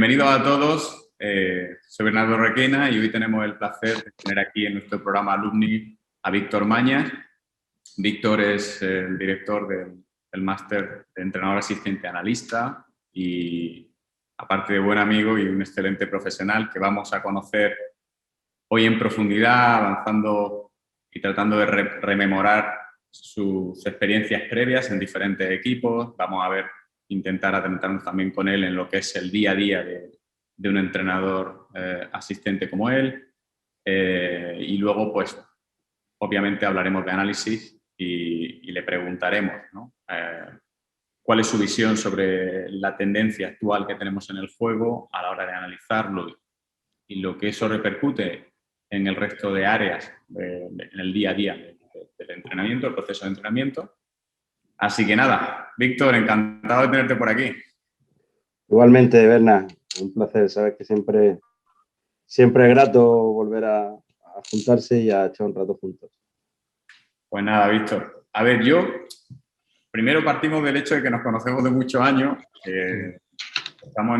Bienvenidos a todos. Soy Bernardo Requena y hoy tenemos el placer de tener aquí en nuestro programa Alumni a Víctor Mañas. Víctor es el director del máster de entrenador asistente analista y, aparte de buen amigo y un excelente profesional que vamos a conocer hoy en profundidad, avanzando y tratando de rememorar sus experiencias previas en diferentes equipos. Vamos a intentar adentrarnos también con él en lo que es el día a día de un entrenador asistente como él. Y luego, pues, obviamente hablaremos de análisis y le preguntaremos, ¿no? ¿Cuál es su visión sobre la tendencia actual que tenemos en el juego a la hora de analizarlo y lo que eso repercute en el resto de áreas en el día a día del entrenamiento, el proceso de entrenamiento? Así que nada, Víctor, encantado de tenerte por aquí. Igualmente, Berna, un placer. Sabes que siempre es grato volver a juntarse y a echar un rato juntos. Pues nada, Víctor. A ver, primero partimos del hecho de que nos conocemos de muchos años. Estamos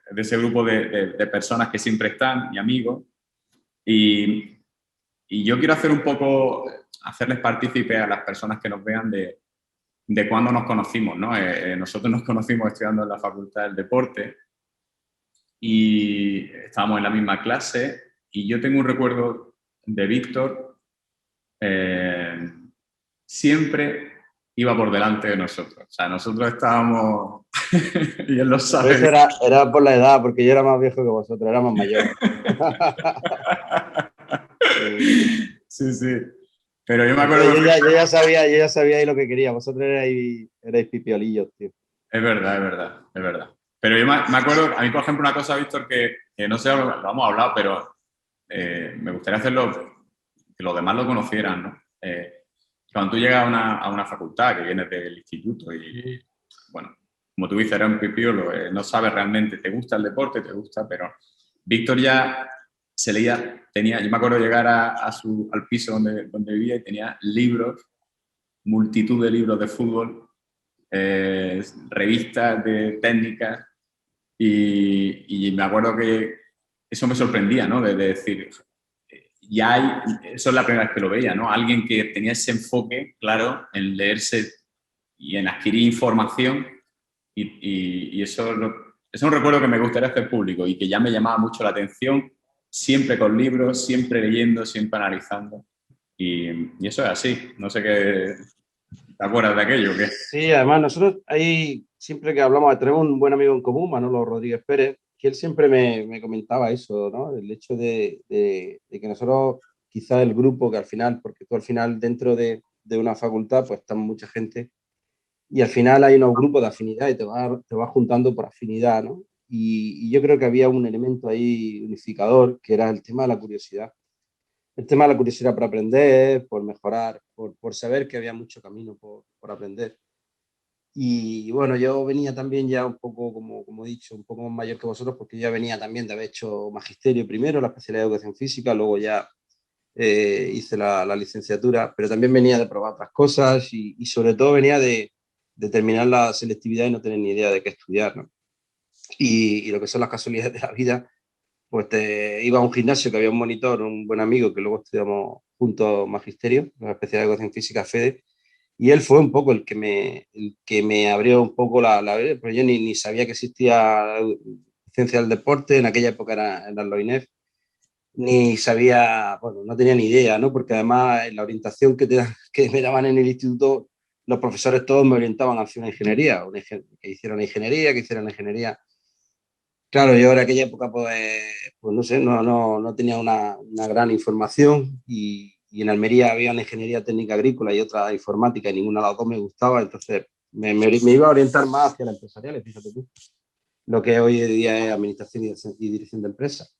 de ese grupo de personas que siempre están, y amigos. Y yo quiero hacerles partícipe a las personas que nos vean de cuándo nos conocimos, ¿no? Nosotros nos conocimos estudiando en la Facultad del Deporte y estábamos en la misma clase, y yo tengo un recuerdo de Víctor, siempre iba por delante de nosotros. O sea, nosotros estábamos, y él lo sabe. Eso era por la edad, porque yo era más viejo que vosotros, era más mayor. Sí, sí. Pero yo me acuerdo... Yo ya sabía ahí lo que quería. Vosotros erais pipiolillos, tío. Es verdad, es verdad, es verdad. Pero yo me acuerdo, a mí, por ejemplo, una cosa, Víctor, que no sé, lo hemos hablado, pero me gustaría hacerlo, que los demás lo conocieran, ¿no? Cuando tú llegas a una facultad, que vienes del instituto y, bueno, como tú dices, eres un pipiolo, no sabes realmente, te gusta el deporte, te gusta, pero Víctor ya se leía, yo me acuerdo llegar al piso donde vivía y tenía libros, multitud de libros de fútbol, revistas de técnicas, y me acuerdo que eso me sorprendía, ¿no? De decir, eso es la primera vez que lo veía, ¿no? Alguien que tenía ese enfoque, claro, en leerse y en adquirir información, y eso es un recuerdo que me gustaría hacer público y que ya me llamaba mucho la atención, siempre con libros, siempre leyendo, siempre analizando, y eso es así. No sé qué... ¿Te acuerdas de aquello o qué? Sí, además nosotros ahí, siempre que hablamos, tenemos un buen amigo en común, Manolo Rodríguez Pérez, que él siempre me comentaba eso, ¿no? El hecho de que nosotros, quizá el grupo que al final, porque tú al final dentro de una facultad, pues está mucha gente, y al final hay unos grupos de afinidad y te vas juntando por afinidad, ¿no? Y yo creo que había un elemento ahí unificador, que era el tema de la curiosidad. El tema de la curiosidad por aprender, por mejorar, por saber que había mucho camino por aprender. Y bueno, yo venía también ya un poco, como he dicho, un poco más mayor que vosotros, porque yo ya venía también de haber hecho magisterio primero, la especialidad de educación física, luego ya hice la licenciatura, pero también venía de probar otras cosas y sobre todo venía de terminar la selectividad y no tener ni idea de qué estudiar, ¿no? Y lo que son las casualidades de la vida, pues iba a un gimnasio que había un monitor, un buen amigo, que luego estudiamos juntos magisterio, la especialidad de educación física, FEDE, y él fue un poco el que me abrió un poco pero yo ni sabía que existía ciencia del deporte, en aquella época era los INEF, ni sabía, bueno, no tenía ni idea, ¿no? Porque además en la orientación que me daban en el instituto, los profesores todos me orientaban hacia una ingeniería, que hicieran ingeniería. Claro, yo en aquella época, pues no sé, no tenía una gran información y en Almería había una ingeniería técnica agrícola y otra informática y ninguna de las dos me gustaba, entonces me iba a orientar más hacia las empresariales, fíjate tú, lo que hoy en día es administración y dirección de empresas.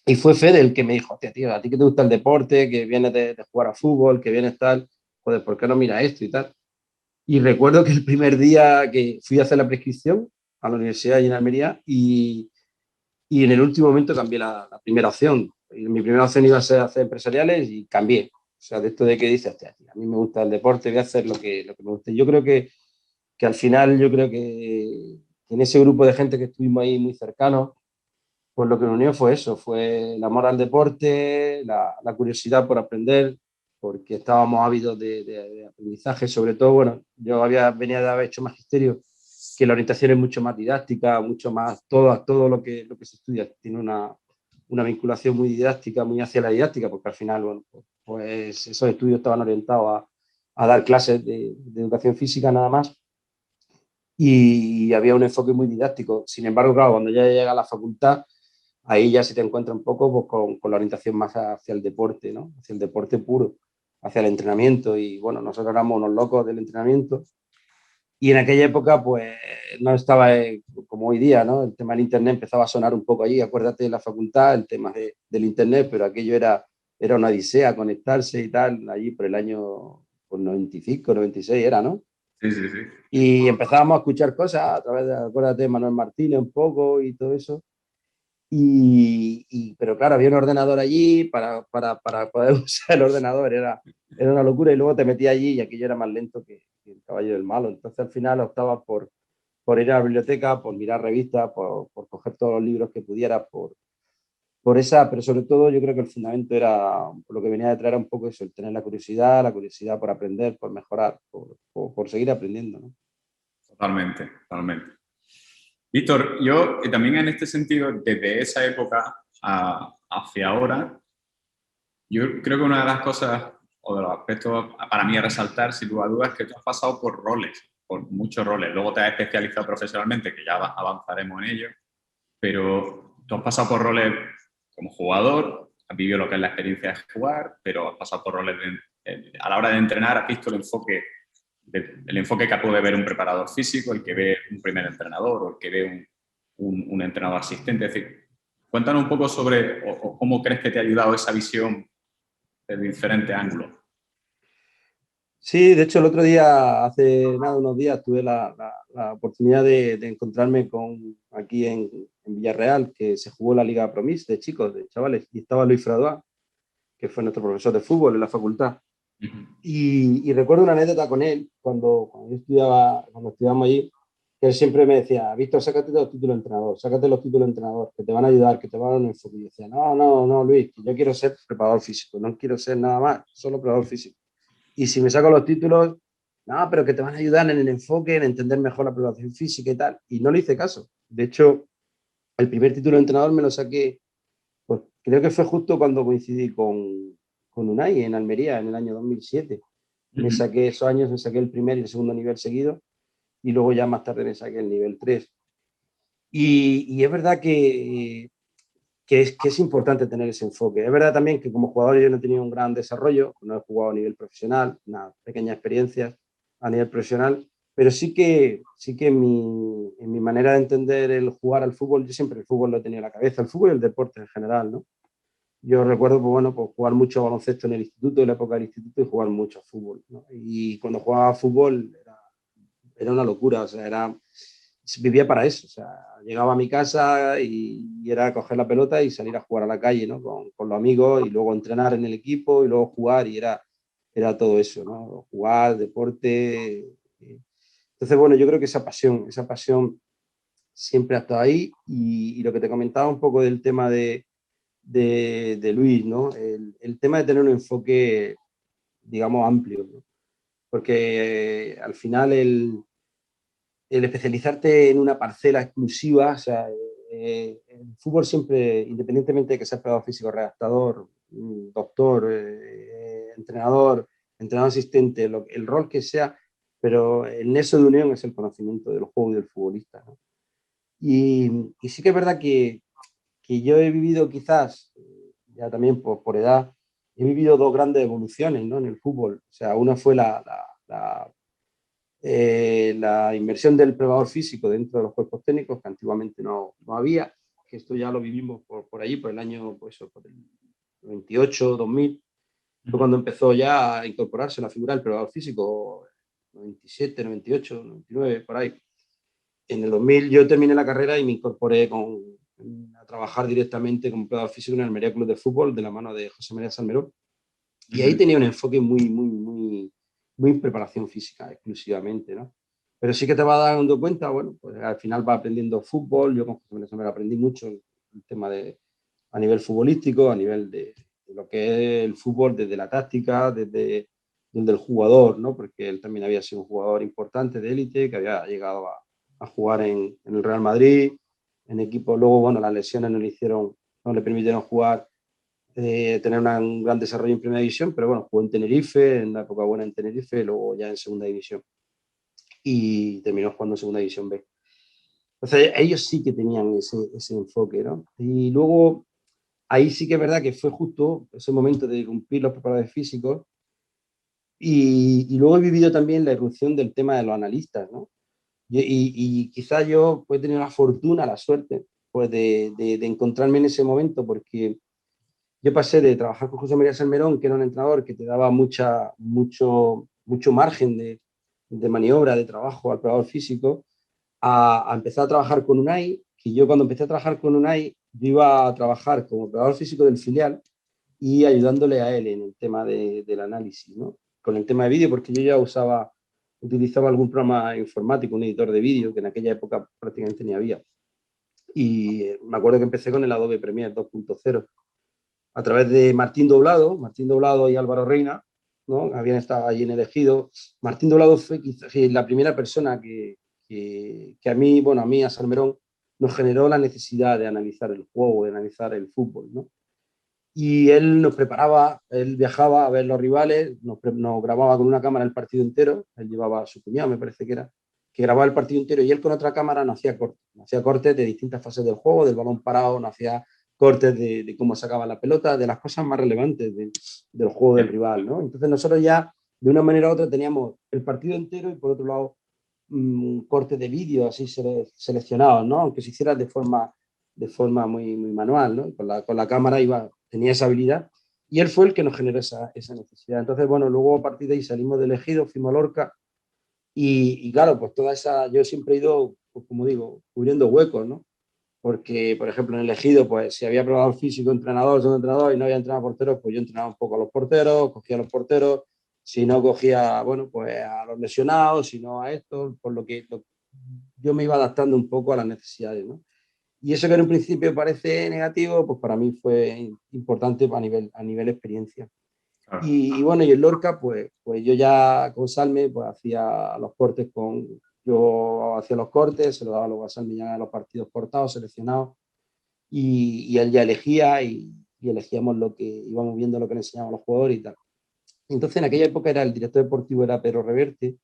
Y fue Fede el que me dijo, hostia, tío, a ti que te gusta el deporte, que vienes de jugar a fútbol, que vienes tal, joder, ¿por qué no miras esto y tal? Y recuerdo que el primer día que fui a hacer la prescripción a la universidad de Almería y en el último momento cambié la primera opción. Mi primera opción iba a ser hacer empresariales y cambié. O sea, de esto de que dices, hostia, a mí me gusta el deporte, voy a hacer lo que me guste. Yo creo que al final, yo creo que en ese grupo de gente que estuvimos ahí muy cercanos, pues lo que nos unió fue eso, fue el amor al deporte, la curiosidad por aprender, porque estábamos ávidos de aprendizaje, sobre todo, bueno, yo venía de haber hecho magisterio, que la orientación es mucho más didáctica, mucho más, todo lo que se estudia tiene una vinculación muy didáctica, muy hacia la didáctica, porque al final, bueno, pues esos estudios estaban orientados a dar clases de educación física nada más, y había un enfoque muy didáctico. Sin embargo, claro, cuando ya llega a la facultad, ahí ya se te encuentra un poco pues, con la orientación más hacia el deporte, ¿no? Hacia el deporte puro, hacia el entrenamiento. Y bueno, nosotros éramos unos locos del entrenamiento. Y en aquella época, pues no estaba como hoy día, ¿no? El tema del Internet empezaba a sonar un poco allí. Acuérdate de la facultad, el tema del Internet, pero aquello era una odisea conectarse y tal, allí por el año pues, 95, 96 era, ¿no? Sí, sí, sí. Y empezábamos a escuchar cosas a través de, acuérdate, de Manuel Martínez un poco y todo eso. Pero claro, había un ordenador allí para poder usar el ordenador, era una locura y luego te metí allí y aquello era más lento que el caballo del malo. Entonces al final optaba por ir a la biblioteca, por mirar revistas, por coger todos los libros que pudiera, por esa, pero sobre todo yo creo que el fundamento era, por lo que venía detrás era un poco eso, el tener la curiosidad por aprender, por mejorar, por seguir aprendiendo, ¿no? Totalmente, totalmente. Víctor, yo también en este sentido, desde esa época hacia ahora, yo creo que una de las cosas o de los aspectos para mí a resaltar, sin lugar a dudas, es que tú has pasado por roles, por muchos roles. Luego te has especializado profesionalmente, que ya avanzaremos en ello, pero tú has pasado por roles como jugador, has vivido lo que es la experiencia de jugar, pero has pasado por roles a la hora de entrenar, has visto el enfoque que puede ver un preparador físico, el que ve un primer entrenador o el que ve un entrenador asistente. Es decir, cuéntanos un poco sobre o cómo crees que te ha ayudado esa visión de diferentes ángulos. Sí, de hecho el otro día, hace nada, unos días, tuve la oportunidad de encontrarme aquí en Villarreal, que se jugó la Liga Promis de chicos, de chavales, y estaba Luis Fradois, que fue nuestro profesor de fútbol en la facultad. Y recuerdo una anécdota con él, cuando estudiábamos allí, que él siempre me decía, Víctor, sácate los títulos de entrenador, sácate los títulos de entrenador, que te van a ayudar, que te van a dar un enfoque. Y yo decía, no, Luis, que yo quiero ser preparador físico, no quiero ser nada más, solo preparador físico. Y si me saco los títulos, no, pero que te van a ayudar en el enfoque, en entender mejor la preparación física y tal. Y no le hice caso. De hecho, el primer título de entrenador me lo saqué, pues creo que fue justo cuando coincidí con Unai en Almería en el año 2007. Me saqué esos años, me saqué el primer y el segundo nivel seguido y luego ya más tarde me saqué el nivel 3. Y es verdad que es importante tener ese enfoque. Es verdad también que como jugador yo no he tenido un gran desarrollo, no he jugado a nivel profesional, una pequeña experiencia a nivel profesional, pero sí que en mi manera de entender el jugar al fútbol, yo siempre el fútbol lo he tenido en la cabeza, el fútbol y el deporte en general, ¿no? Yo recuerdo, pues bueno, pues jugar mucho baloncesto en el instituto, en la época del instituto, y jugar mucho fútbol, ¿no? Y cuando jugaba fútbol era una locura, o sea, vivía para eso, o sea, llegaba a mi casa y era coger la pelota y salir a jugar a la calle, ¿no? Con los amigos y luego entrenar en el equipo y luego jugar y era todo eso, ¿no? Jugar, deporte. Entonces, bueno, yo creo que esa pasión siempre ha estado ahí y lo que te comentaba un poco del tema de Luis, ¿no? El tema de tener un enfoque, digamos, amplio, ¿no? Porque al final el especializarte en una parcela exclusiva, o sea, el fútbol siempre, independientemente de que seas preparador físico, redactador, doctor, entrenador asistente, el rol que sea, pero el nexo de unión es el conocimiento del juego y del futbolista, ¿no? Y sí que es verdad que yo he vivido quizás, ya también por edad, he vivido dos grandes evoluciones, ¿no? En el fútbol. O sea, una fue la inversión del preparador físico dentro de los cuerpos técnicos, que antiguamente no había, que esto ya lo vivimos por allí, por el año, pues, por el 98, 2000, fue cuando empezó ya a incorporarse la figura del preparador físico, 97, 98, 99, por ahí. En el 2000 yo terminé la carrera y me incorporé a trabajar directamente como preparador físico en el Almería Club de Fútbol de la mano de José María Salmerón. Y ahí tenía un enfoque muy en preparación física exclusivamente, ¿no? pero sí que te vas dando cuenta, bueno, pues al final vas aprendiendo fútbol. Yo con José María Salmerón aprendí mucho el tema a nivel futbolístico, a nivel de lo que es el fútbol, desde la táctica, desde el jugador, ¿no? Porque él también había sido un jugador importante de élite, que había llegado a jugar en el Real Madrid, en equipo. Luego, bueno, las lesiones no le permitieron jugar, tener un gran desarrollo en primera división, pero bueno, jugó en Tenerife, en una época buena en Tenerife, luego ya en segunda división, y terminó jugando en segunda división B. Entonces, ellos sí que tenían ese enfoque, ¿no? Y luego, ahí sí que es verdad que fue justo ese momento de cumplir los preparadores físicos, y luego he vivido también la irrupción del tema de los analistas, ¿no? Y quizás yo he tenido la fortuna, la suerte, pues de encontrarme en ese momento, porque yo pasé de trabajar con José María Salmerón, que era un entrenador que te daba mucho margen de maniobra, de trabajo al preparador físico, a empezar a trabajar con Unai, que yo cuando empecé a trabajar con Unai, yo iba a trabajar como preparador físico del filial y ayudándole a él en el tema del análisis, ¿no? Con el tema de vídeo, porque yo ya utilizaba algún programa informático, un editor de vídeo, que en aquella época prácticamente ni había. Y me acuerdo que empecé con el Adobe Premiere 2.0 a través de Martín Doblado y Álvaro Reina, ¿no? Habían estado allí en el Ejido. Martín Doblado fue quizás la primera persona que a mí, bueno, a mí, a Salmerón, nos generó la necesidad de analizar el juego, de analizar el fútbol, ¿no? Y él nos preparaba, él viajaba a ver los rivales, nos grababa con una cámara el partido entero, él llevaba a su cuñado, me parece que grababa el partido entero, y él con otra cámara nos hacía cortes de distintas fases del juego, del balón parado, nos hacía cortes de cómo sacaba la pelota, de las cosas más relevantes del juego del rival, ¿no? Entonces nosotros ya, de una manera u otra, teníamos el partido entero y por otro lado, cortes de vídeo así seleccionados, ¿no? Aunque se hiciera de forma muy manual, ¿no? Con la cámara tenía esa habilidad, y él fue el que nos generó esa necesidad. Entonces, bueno, luego a partir de ahí salimos del Ejido, fuimos a Lorca, y claro, pues yo siempre he ido, pues como digo, cubriendo huecos, ¿no? Porque, por ejemplo, en el Ejido, pues si había probado físico, entrenador, segundo entrenador, y no había entrenado porteros, pues yo entrenaba un poco a los porteros, cogía a los porteros. Si no, cogía, bueno, pues a los lesionados, si no a estos, por lo que yo me iba adaptando un poco a las necesidades, ¿no? Y eso que en un principio parece negativo, pues para mí fue importante a nivel experiencia. Claro. Y bueno, y en Lorca, pues yo ya con Salme, pues hacía los cortes yo hacía los cortes, se lo daba luego a Salme ya los partidos cortados, seleccionados, y él ya elegía, y elegíamos íbamos viendo lo que le enseñaban los jugadores y tal. Entonces en aquella época el director deportivo era Pedro Reverte,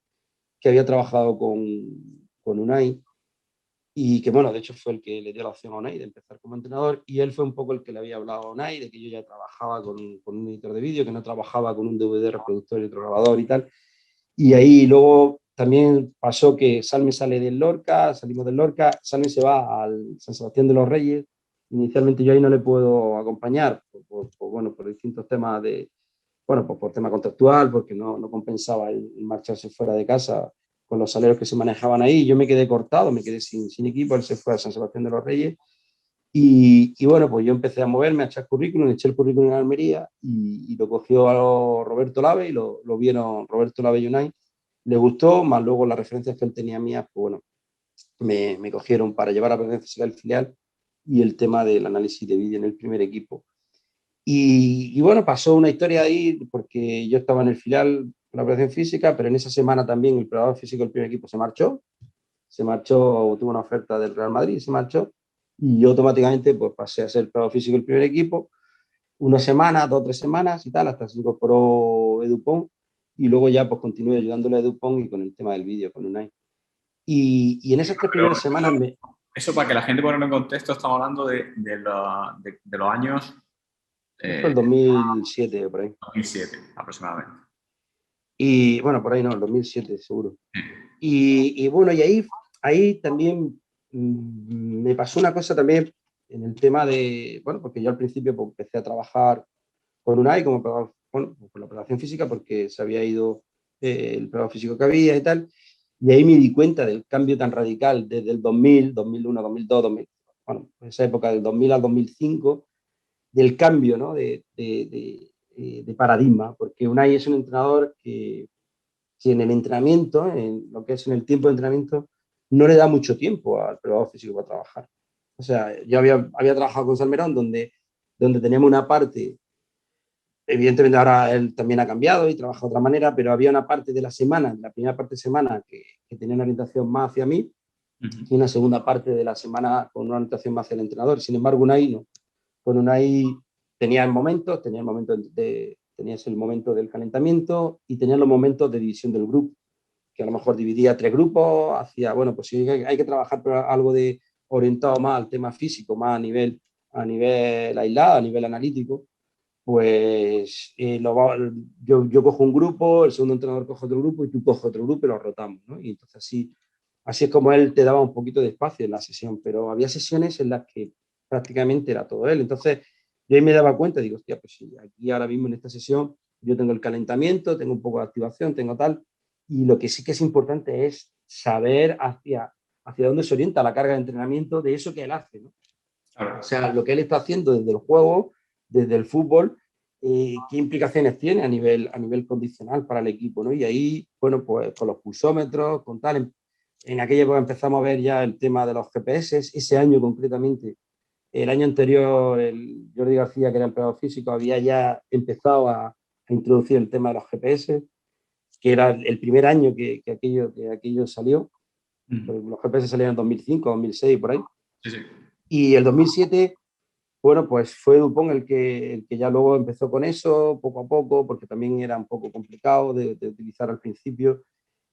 que había trabajado con Unai, y que bueno, de hecho fue el que le dio la opción a Unai de empezar como entrenador, y él fue un poco el que le había hablado a Unai de que yo ya trabajaba con un editor de vídeo, que no trabajaba con un DVD reproductor y otro grabador y tal. Y ahí luego también pasó que Salme sale del Lorca, salimos del Lorca, Salme se va al San Sebastián de los Reyes. Inicialmente yo ahí no le puedo acompañar por distintos temas por tema contractual, porque no compensaba el marcharse fuera de casa con los salarios que se manejaban ahí. Yo me quedé cortado, me quedé sin equipo, él se fue a San Sebastián de los Reyes. Y bueno, pues yo empecé a moverme, a echar currículum, eché el currículum en Almería, y lo cogió a Roberto Lave, y lo vieron Roberto Lave y Unai. Le gustó, más luego las referencias que él tenía mías, pues bueno, me cogieron para llevar a la presencia física del filial y el tema del análisis de vídeo en el primer equipo. Y bueno, pasó una historia ahí, porque yo estaba en el filial con la operación física, pero en esa semana también el preparador físico del primer equipo tuvo una oferta del Real Madrid y se marchó, y yo automáticamente pues pasé a ser preparador físico del primer equipo, una semana, 2 o 3 semanas y tal, hasta se incorporó Edu Pong, y luego ya pues continué ayudándole a Edu Pong y con el tema del vídeo, con Unai. Y en esas 3 primeras semanas Eso para que la gente ponga en contexto, estamos hablando de los años Fue el 2007, por ahí. 2007 aproximadamente. Y bueno, por ahí no, el 2007 seguro. Y bueno, y ahí también me pasó una cosa también en el tema bueno, porque yo al principio pues, empecé a trabajar con Unai con la preparación física, porque se había ido el preparador físico que había y tal, y ahí me di cuenta del cambio tan radical desde el 2000, 2001, 2002, 2000, bueno, esa época del 2000 al 2005, del cambio, ¿no? de paradigma, porque Unai es un entrenador que si en el entrenamiento, en lo que es en el tiempo de entrenamiento, no le da mucho tiempo al preparador físico para trabajar. O sea, yo había trabajado con Salmerón donde teníamos una parte, evidentemente ahora él también ha cambiado y trabaja de otra manera, pero había una parte de la semana, la primera parte de semana que tenía una orientación más hacia mí y una segunda parte de la semana con una orientación más hacia el entrenador. Sin embargo, Unai no. Con Unai tenías el momento del calentamiento y tenías los momentos de división del grupo, que a lo mejor dividía 3 grupos, hacía, bueno, pues si hay que trabajar algo de orientado más al tema físico, más a nivel aislado, a nivel analítico, pues yo cojo un grupo, el segundo entrenador coge otro grupo y tú coges otro grupo y lo rotamos, ¿no? Y entonces así es como él te daba un poquito de espacio en la sesión, pero había sesiones en las que prácticamente era todo él. Entonces yo ahí me daba cuenta, digo, hostia, pues sí, aquí ahora mismo en esta sesión yo tengo el calentamiento, tengo un poco de activación, tengo tal, y lo que sí que es importante es saber hacia dónde se orienta la carga de entrenamiento de eso que él hace, ¿no? O sea, lo que él está haciendo desde el juego, desde el fútbol, qué implicaciones tiene a nivel condicional para el equipo, ¿no? Y ahí, bueno, pues con los pulsómetros, con tal, en aquella época empezamos a ver ya el tema de los GPS, ese año concretamente. El año anterior, el Jordi García, que era el preparador físico, había ya empezado a introducir el tema de los GPS, que era el primer año que aquello salió. Los GPS salieron en 2005, 2006, por ahí. Sí, sí. Y el 2007, bueno, pues fue Dupont el que ya luego empezó con eso, poco a poco, porque también era un poco complicado de utilizar al principio.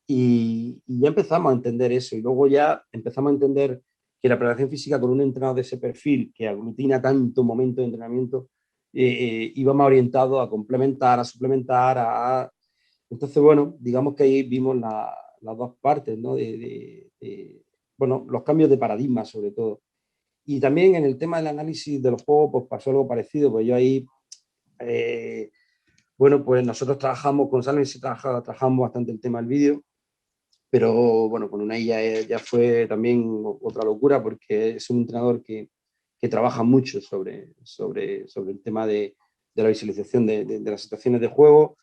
Y ya empezamos a entender eso. Y luego ya empezamos a entender que la preparación física con un entrenador de ese perfil, que aglutina tanto momento de entrenamiento, iba más orientado a complementar, a suplementar, Entonces, bueno, digamos que ahí vimos las dos partes, ¿no? Bueno, los cambios de paradigma, sobre todo. Y también en el tema del análisis de los juegos, pues pasó algo parecido, pues yo ahí, bueno, pues nosotros trabajamos con Salmes y trabajamos bastante el tema del vídeo, pero bueno, con Unai ya fue también otra locura porque es un entrenador que trabaja mucho sobre el tema de la visualización de las situaciones de juego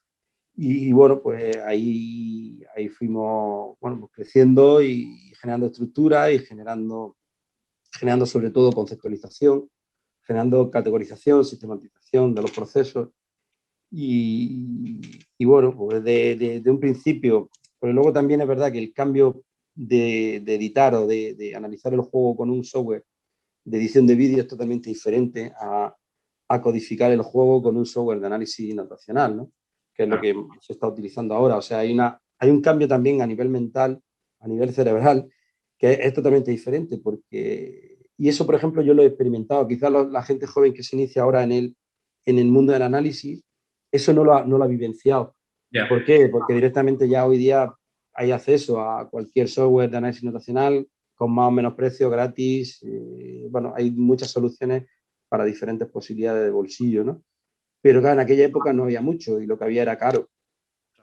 y bueno, pues ahí fuimos, bueno, pues creciendo y generando estructura y generando sobre todo conceptualización, generando categorización, sistematización de los procesos y bueno, pues de un principio, pero luego también es verdad que el cambio de editar o de analizar el juego con un software de edición de vídeo es totalmente diferente a codificar el juego con un software de análisis notacional, ¿no? Que es lo que se está utilizando ahora. O sea, hay un cambio también a nivel mental, a nivel cerebral, que es totalmente diferente porque... Y eso, por ejemplo, yo lo he experimentado. Quizás la gente joven que se inicia ahora en el mundo del análisis, eso no lo ha vivenciado. Yeah. ¿Por qué? Porque directamente ya hoy día hay acceso a cualquier software de análisis notacional con más o menos precio, gratis. Bueno, hay muchas soluciones para diferentes posibilidades de bolsillo, ¿no? Pero claro, en aquella época no había mucho y lo que había era caro.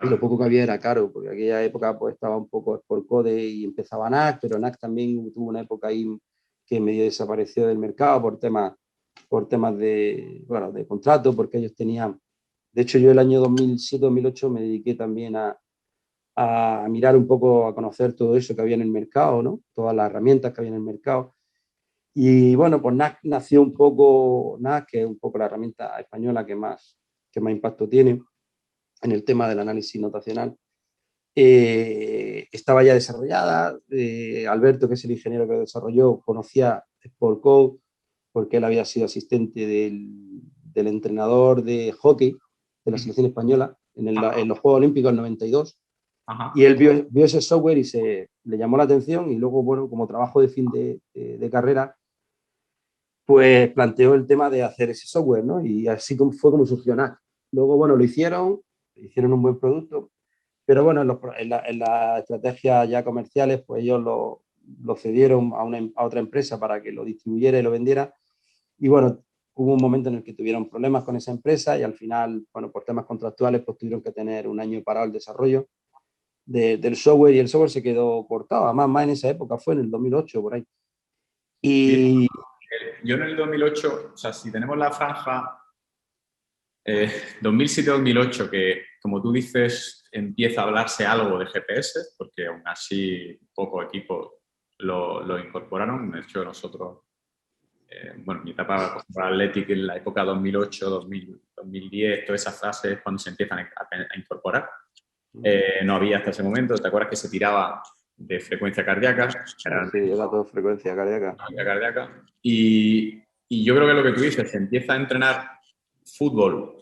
Y lo poco que había era caro, porque en aquella época pues estaba un poco Sport Code y empezaba NAC, pero NAC también tuvo una época ahí que medio desapareció del mercado por temas de contrato, porque ellos tenían... De hecho, yo el año 2007-2008 me dediqué también a mirar un poco, a conocer todo eso que había en el mercado, ¿no? Todas las herramientas que había en el mercado. Y bueno, pues NAC nació un poco, NAC, que es un poco la herramienta española que más impacto tiene en el tema del análisis notacional. Estaba ya desarrollada. Alberto, que es el ingeniero que lo desarrolló, conocía Sport Code porque él había sido asistente del entrenador de hockey de la selección española en los Juegos Olímpicos del 92. Ajá. Y él vio ese software y le llamó la atención y luego, bueno, como trabajo de fin de carrera, pues planteó el tema de hacer ese software, ¿no? Y así fue como surgió NAC. Luego, bueno, lo hicieron un buen producto, pero bueno, en las estrategias ya comerciales, pues ellos lo cedieron a otra empresa para que lo distribuyera y lo vendiera. Y bueno, hubo un momento en el que tuvieron problemas con esa empresa y al final, bueno, por temas contractuales, pues tuvieron que tener un año parado el desarrollo del software y el software se quedó cortado. Además, más en esa época, fue en el 2008, por ahí. Y... Yo en el 2008, o sea, si tenemos la franja 2007-2008, que como tú dices, empieza a hablarse algo de GPS, porque aún así pocos equipos lo incorporaron. De hecho, nosotros, bueno, mi etapa para Athletic en la época 2008, 2010, todas esas fases cuando se empiezan a incorporar. No había hasta ese momento. ¿Te acuerdas que se tiraba de frecuencia cardíaca? Sí, era todo frecuencia cardíaca. Y yo creo que lo que tú dices, se empieza a entrenar fútbol.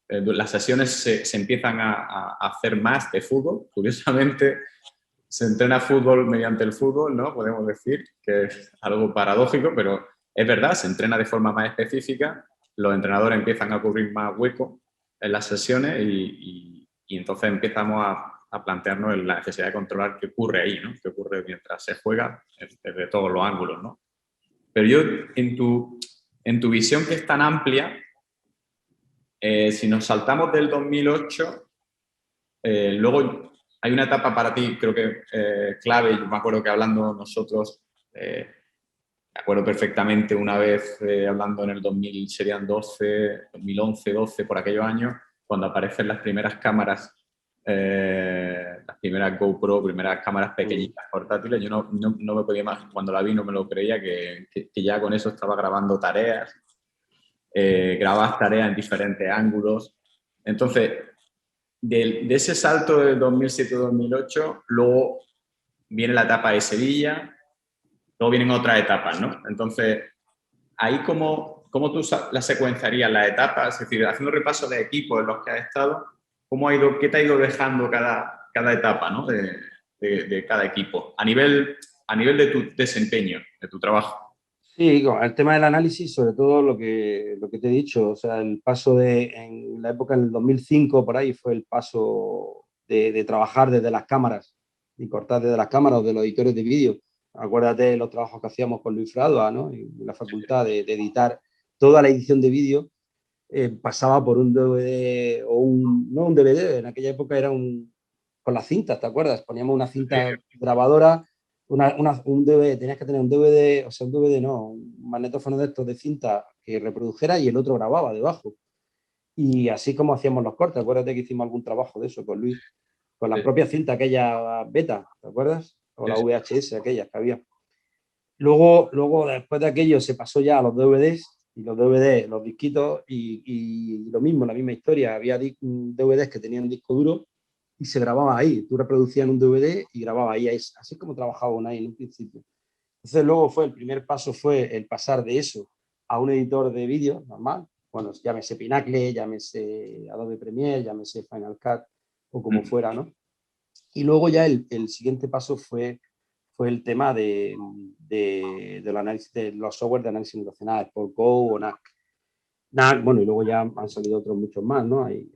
Las sesiones se empiezan a hacer más de fútbol. Curiosamente, se entrena fútbol mediante el fútbol, ¿no? Podemos decir que es algo paradójico, pero es verdad, se entrena de forma más específica, los entrenadores empiezan a cubrir más hueco en las sesiones y entonces empezamos a plantearnos la necesidad de controlar qué ocurre ahí, ¿no? Qué ocurre mientras se juega desde todos los ángulos, ¿no? Pero yo, en tu visión que es tan amplia, si nos saltamos del 2008, luego hay una etapa para ti, creo que clave. Yo me acuerdo que hablando nosotros, me acuerdo perfectamente una vez hablando en el 2000, serían 2011, 12, por aquellos años, cuando aparecen las primeras cámaras, las primeras GoPro, primeras cámaras pequeñitas portátiles. Yo no me podía más, cuando la vi no me lo creía, que ya con eso estaba grabando tareas. Grababas tareas en diferentes ángulos. Entonces, de ese salto del 2007-2008, luego viene la etapa de Sevilla, luego vienen otras etapas, ¿no? Entonces, ahí ¿cómo tú la secuenciarías las etapas? Es decir, haciendo repaso de equipos en los que has estado, ¿qué te ha ido dejando cada etapa, ¿no? de cada equipo, a nivel de tu desempeño, de tu trabajo? Sí, con el tema del análisis, sobre todo lo que te he dicho, o sea, el paso en la época, en el 2005, por ahí, fue el paso de trabajar desde las cámaras y cortar desde las cámaras o de los editores de vídeo. Acuérdate de los trabajos que hacíamos con Luis Fradua, ¿no? En la facultad de editar toda la edición de vídeo, pasaba por un DVD no un DVD, en aquella época era con las cintas, ¿te acuerdas? Poníamos una cinta grabadora, un DVD, tenías que tener un DVD, o sea, un DVD no, un magnetófono de estos de cinta que reprodujera y el otro grababa debajo. Y así como hacíamos los cortes, acuérdate que hicimos algún trabajo de eso con Luis, con las propias cintas, aquella beta, ¿te acuerdas? O la VHS, aquellas que había. Luego, después de aquello, se pasó ya a los DVDs, y los DVDs, los disquitos, y lo mismo, la misma historia. Había DVDs que tenían disco duro y se grababa ahí. Tú reproducías en un DVD y grababa ahí. Así es como trabajaba Unai en un principio. Entonces, luego el primer paso fue el pasar de eso a un editor de vídeo normal. Bueno, llámese Pinacle, llámese Adobe Premiere, llámese Final Cut o como fuera, ¿no? Y luego ya el siguiente paso fue el tema del análisis de los software de análisis situacional, SportGo o NAC. Bueno, y luego ya han salido otros muchos más, ¿no? Hay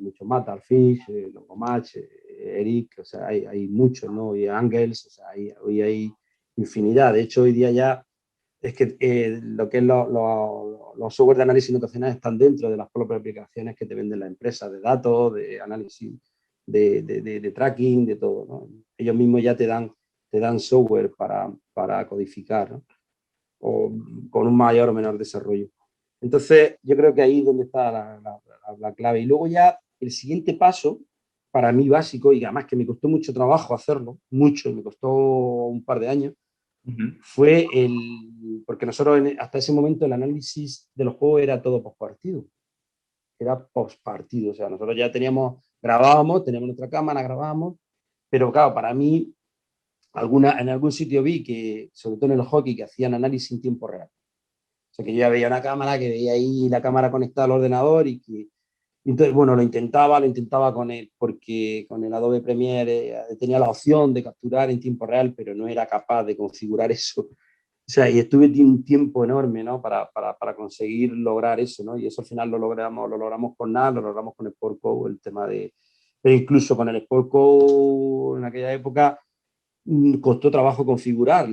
muchos más, Darfish, Logomatch, Eric, o sea, hay muchos, ¿no? Y Angles, o sea, hoy hay infinidad. De hecho, hoy día ya es que lo que es los software de análisis notacional están dentro de las propias aplicaciones que te venden las empresas de datos, de análisis, de tracking, de todo, ¿no? Ellos mismos ya te dan software para codificar, ¿no? O con un mayor o menor desarrollo. Entonces, yo creo que ahí es donde está la clave. Y luego ya el siguiente paso, para mí básico, y además que me costó mucho trabajo hacerlo, mucho, me costó un par de años, fue porque nosotros hasta ese momento el análisis de los juegos era todo postpartido. Era postpartido, o sea, nosotros ya grabábamos, teníamos nuestra cámara, grabábamos, pero claro, para mí, en algún sitio vi que, sobre todo en el hockey, que hacían análisis en tiempo real. O sea, que yo ya veía una cámara, que veía ahí la cámara conectada al ordenador entonces, bueno, lo intentaba porque con el Adobe Premiere tenía la opción de capturar en tiempo real, pero no era capaz de configurar eso. O sea, y estuve un tiempo enorme, ¿no? Para conseguir lograr eso, ¿no? Y eso al final lo logramos con NAS, lo logramos con SportCo, el tema pero incluso con el SportCo en aquella época costó trabajo configurar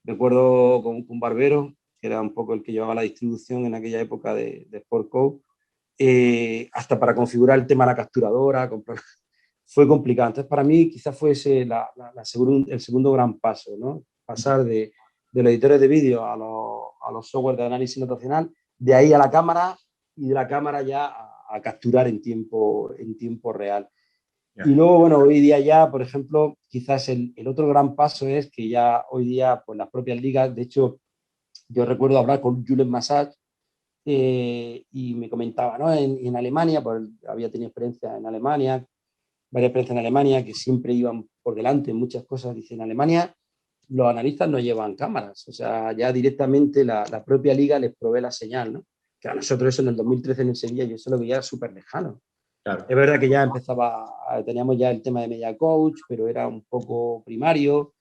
recuerdo con Barbero, que era un poco el que llevaba la distribución en aquella época de SportCo, hasta para configurar el tema de la capturadora, fue complicado. Entonces, para mí quizás fuese el segundo gran paso, ¿no? Pasar de los editores de vídeo a los software de análisis notacional, de ahí a la cámara y de la cámara ya a capturar en tiempo real. Ya. Y luego, bueno, hoy día ya, por ejemplo, quizás el otro gran paso es que ya hoy día, pues las propias ligas, de hecho, yo recuerdo hablar con Julen Massage y me comentaba, ¿no? En Alemania, pues había tenido experiencia en Alemania, varias experiencias en Alemania que siempre iban por delante en muchas cosas. Dice, en Alemania los analistas no llevan cámaras, o sea, ya directamente la propia liga les provee la señal, ¿no? Que a nosotros eso en el 2013 en el Sevilla yo eso lo veía súper lejano. Claro. Es verdad que ya teníamos ya el tema de media coach, pero era un poco primario.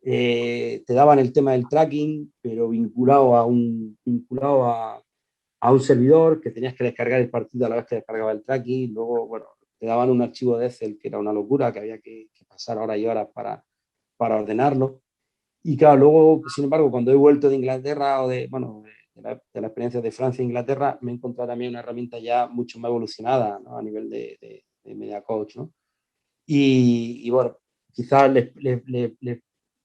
Te daban el tema del tracking, pero vinculado a un servidor que tenías que descargar el partido a la vez que descargaba el tracking. Luego, bueno, te daban un archivo de Excel que era una locura, que había que pasar horas y horas para ordenarlo. Y claro, luego, sin embargo, cuando he vuelto de Inglaterra o bueno, de la experiencia de Francia e Inglaterra, me he encontrado también una herramienta ya mucho más evolucionada, ¿no? A nivel de media coach, ¿no? Y bueno, quizás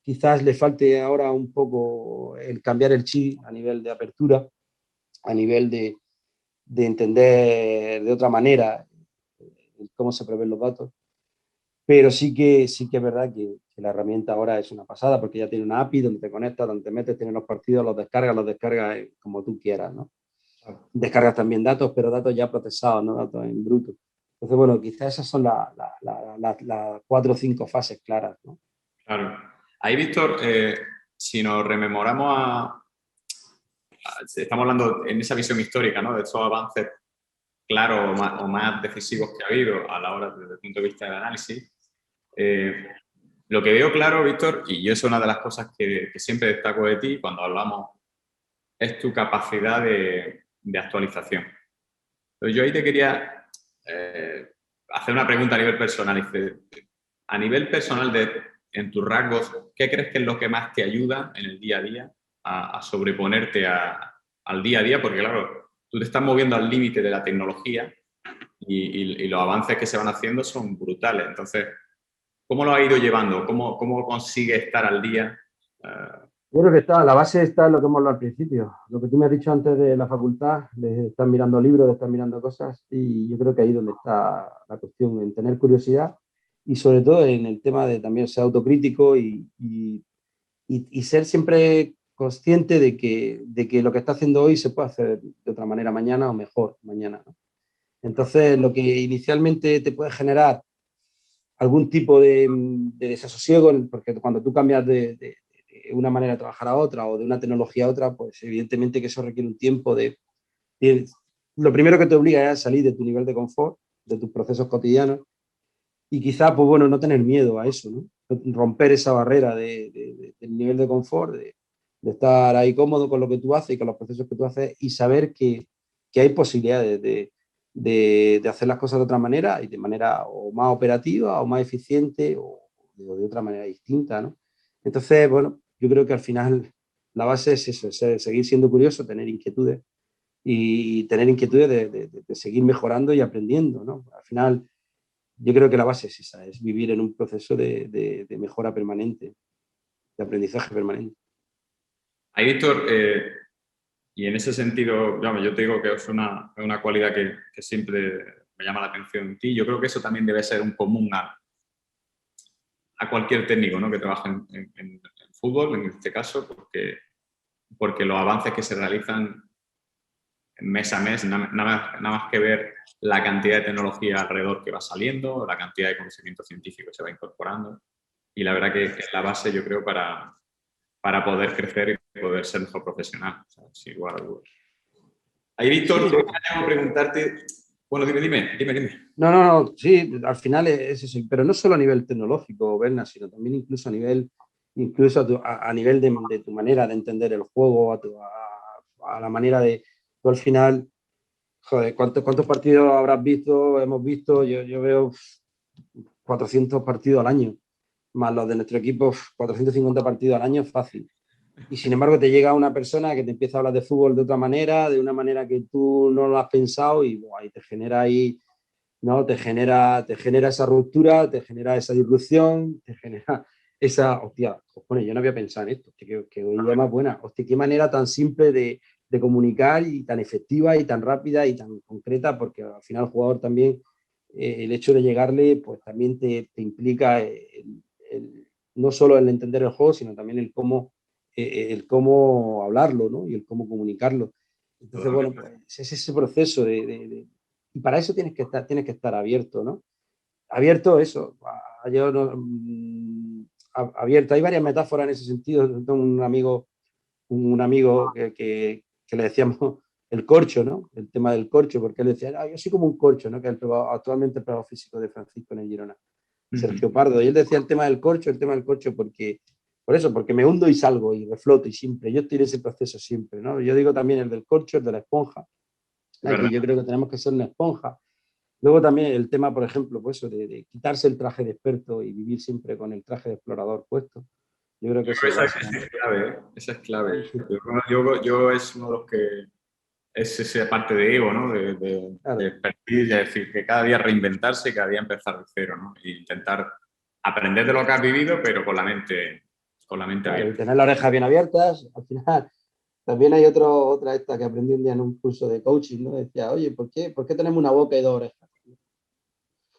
quizás le falte ahora un poco el cambiar el chip a nivel de apertura, a nivel de entender de otra manera cómo se prevén los datos. Pero sí que es verdad que la herramienta ahora es una pasada porque ya tiene una API donde te conectas, donde te metes, tienes los partidos, los descargas como tú quieras, ¿no? Descargas también datos, pero datos ya procesados, no datos en bruto. Entonces, bueno, quizás esas son las 4 o 5 fases claras, ¿no? Claro. Ahí, Víctor, si nos rememoramos estamos hablando en esa visión histórica, ¿no? De esos avances claros o más decisivos que ha habido a la hora desde el punto de vista del análisis. Lo que veo claro, Víctor, y yo es una de las cosas que siempre destaco de ti cuando hablamos, es tu capacidad de actualización. Entonces yo ahí te quería hacer una pregunta a nivel personal. A nivel personal, en tus rasgos, ¿qué crees que es lo que más te ayuda en el día a día a sobreponerte al día a día? Porque claro, tú te estás moviendo al límite de la tecnología y los avances que se van haciendo son brutales. Entonces, ¿cómo lo has ido llevando? ¿Cómo consigues estar al día? Yo creo que la base está en lo que hemos hablado al principio. Lo que tú me has dicho antes de la facultad, de estar mirando libros, de estar mirando cosas, y yo creo que ahí es donde está la cuestión, en tener curiosidad y sobre todo en el tema de también ser autocrítico y ser siempre consciente de que lo que está haciendo hoy se puede hacer de otra manera mañana o mejor mañana, ¿no? Entonces, lo que inicialmente te puede generar algún tipo de desasosiego, porque cuando tú cambias de una manera de trabajar a otra o de una tecnología a otra, pues evidentemente que eso requiere un tiempo lo primero que te obliga es a salir de tu nivel de confort, de tus procesos cotidianos, y quizá, pues bueno, no tener miedo a eso, ¿no? Romper esa barrera del nivel de confort, de estar ahí cómodo con lo que tú haces y con los procesos que tú haces y saber que hay posibilidades de hacer las cosas de otra manera y de manera o más operativa o más eficiente o de otra manera distinta, ¿no? Entonces, bueno, yo creo que al final la base es eso, es seguir siendo curioso, tener inquietudes y tener inquietudes de seguir mejorando y aprendiendo, ¿no? Al final, yo creo que la base es esa, es vivir en un proceso de mejora permanente, de aprendizaje permanente. Ahí, Víctor, y en ese sentido, digamos, yo te digo que es una cualidad que siempre me llama la atención en ti. Yo creo que eso también debe ser un común a cualquier técnico, ¿no? Que trabaja en fútbol, en este caso, porque los avances que se realizan mes a mes, nada más que ver la cantidad de tecnología alrededor que va saliendo, la cantidad de conocimiento científico que se va incorporando. Y la verdad que es la base, yo creo, para poder crecer y poder ser mejor profesional. O sea, sin lugar a dudas. Ahí, Víctor, yo quería preguntarte... Bueno, dime. No, sí, al final es eso, pero no solo a nivel tecnológico, Berna, sino también incluso a nivel, a nivel de tu manera de entender el juego, a la manera de, tú al final, joder, ¿cuántos partidos habrás visto, hemos visto? Yo veo 400 partidos al año, más los de nuestro equipo, 450 partidos al año, fácil. Y sin embargo te llega una persona que te empieza a hablar de fútbol de otra manera, de una manera que tú no lo has pensado y ahí te genera ahí, ¿no? Te genera esa ruptura, te genera esa disrupción, te genera esa, hostia, cojones, yo no había pensado en esto, hostia, qué idea más buena, hostia, qué manera tan simple de de comunicar y tan efectiva y tan rápida y tan concreta, porque al final el jugador también, el hecho de llegarle, pues también te implica no solo el entender el juego, sino también el cómo hablarlo, ¿no? Y el cómo comunicarlo. Entonces, bueno, pues es ese proceso y para eso tienes que estar abierto, ¿no? Abierto eso. Yo abierto. Hay varias metáforas en ese sentido. Tengo un amigo que le decíamos el corcho, ¿no? El tema del corcho, porque él decía, yo soy como un corcho, ¿no? Que es actualmente el preparador físico de Francisco en el Girona, Sergio Pardo. Y él decía el tema del corcho, porque me hundo y salgo y refloto y siempre. Yo estoy en ese proceso siempre, ¿no? Yo digo también el del corcho, el de la esponja. Que yo creo que tenemos que ser una esponja. Luego también el tema, por ejemplo, pues eso, de quitarse el traje de experto y vivir siempre con el traje de explorador puesto. Yo creo que eso es Esa básico. es clave, ¿eh? Esa es clave. Yo es uno de los que es esa parte de ego, ¿no? Claro. De expertise, es decir, que cada día reinventarse y cada día empezar de cero, ¿no? E intentar aprender de lo que has vivido, pero con la mente Claro, y abierta. tener las orejas bien abiertas. Al final, también hay otra esta que aprendí un día en un curso de coaching, ¿no? Decía, oye, ¿por qué tenemos una boca y dos orejas?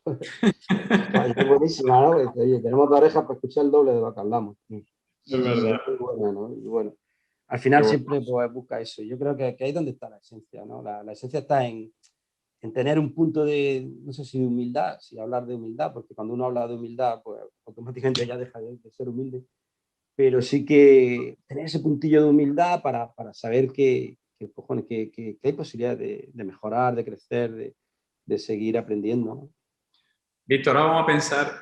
Es buenísima, ¿no? Oye, tenemos dos orejas para escuchar el doble de lo que hablamos. Es verdad. Muy buena, ¿no? Y bueno, al Qué final bueno. siempre pues, busca eso. Yo creo que ahí es donde está la esencia, ¿no? La esencia está en tener un punto de, no sé si de humildad, si hablar de humildad, porque cuando uno habla de humildad, pues automáticamente ya deja de ser humilde, pero sí que tener ese puntillo de humildad para saber cojones, que hay posibilidad de mejorar, de crecer, de seguir aprendiendo, ¿no? Víctor, ahora vamos a pensar,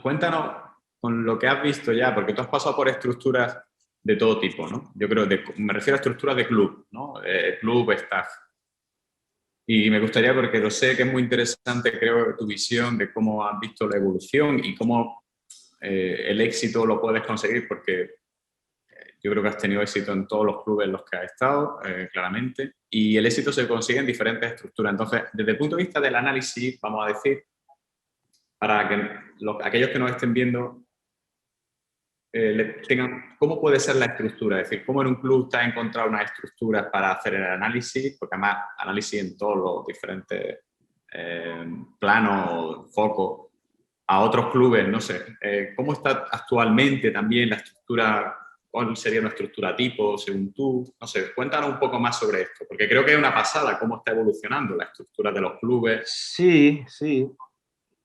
cuéntanos con lo que has visto ya, porque tú has pasado por estructuras de todo tipo, ¿no? Yo creo, me refiero a estructuras de club, ¿no? Club, staff. Y me gustaría, porque lo sé que es muy interesante, creo, tu visión de cómo has visto la evolución y cómo el éxito lo puedes conseguir, porque yo creo que has tenido éxito en todos los clubes en los que has estado, claramente, y el éxito se consigue en diferentes estructuras. Entonces, desde el punto de vista del análisis, vamos a decir, para que aquellos que nos estén viendo tengan, ¿cómo puede ser la estructura? Es decir, ¿cómo en un club te has encontrado unas estructuras para hacer el análisis? Porque además, análisis en todos los diferentes planos, focos, a otros clubes, no sé. ¿Cómo está actualmente también la estructura? ¿Cuál sería una estructura tipo, según tú? No sé, cuéntanos un poco más sobre esto, porque creo que es una pasada cómo está evolucionando la estructura de los clubes. Sí, sí,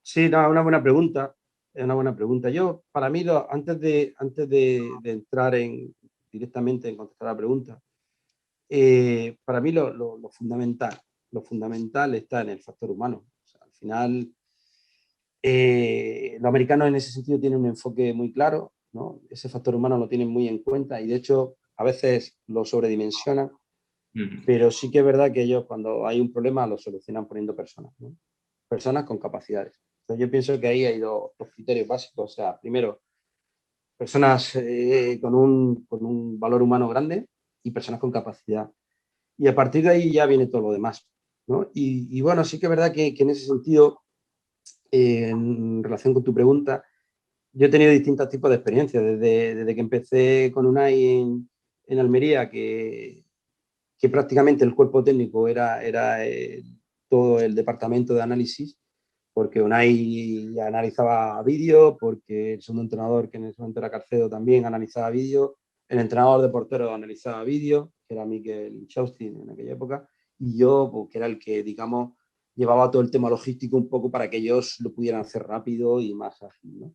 sí, no, una buena pregunta. Es una buena pregunta. Yo, para mí, antes de entrar directamente en contestar la pregunta, para mí lo fundamental está en el factor humano. O sea, al final, los americanos en ese sentido tienen un enfoque muy claro, ¿no? Ese factor humano lo tienen muy en cuenta y de hecho a veces lo sobredimensionan, pero sí que es verdad que ellos cuando hay un problema lo solucionan poniendo personas, ¿no? Personas con capacidades. Entonces yo pienso que ahí hay dos criterios básicos. O sea, primero, personas con un valor humano grande y personas con capacidad. Y a partir de ahí ya viene todo lo demás, ¿no? Y bueno, sí que es verdad que en ese sentido, en relación con tu pregunta, yo he tenido distintos tipos de experiencias, desde que empecé con UNAI en Almería, que prácticamente el cuerpo técnico era todo el departamento de análisis, porque UNAI analizaba vídeo, porque el segundo entrenador, que en ese momento era Carcedo, también analizaba vídeo, el entrenador de portero analizaba vídeo, que era Mikel Chaustin en aquella época, y yo, pues, que era el que, digamos, llevaba todo el tema logístico un poco para que ellos lo pudieran hacer rápido y más ágil, ¿no?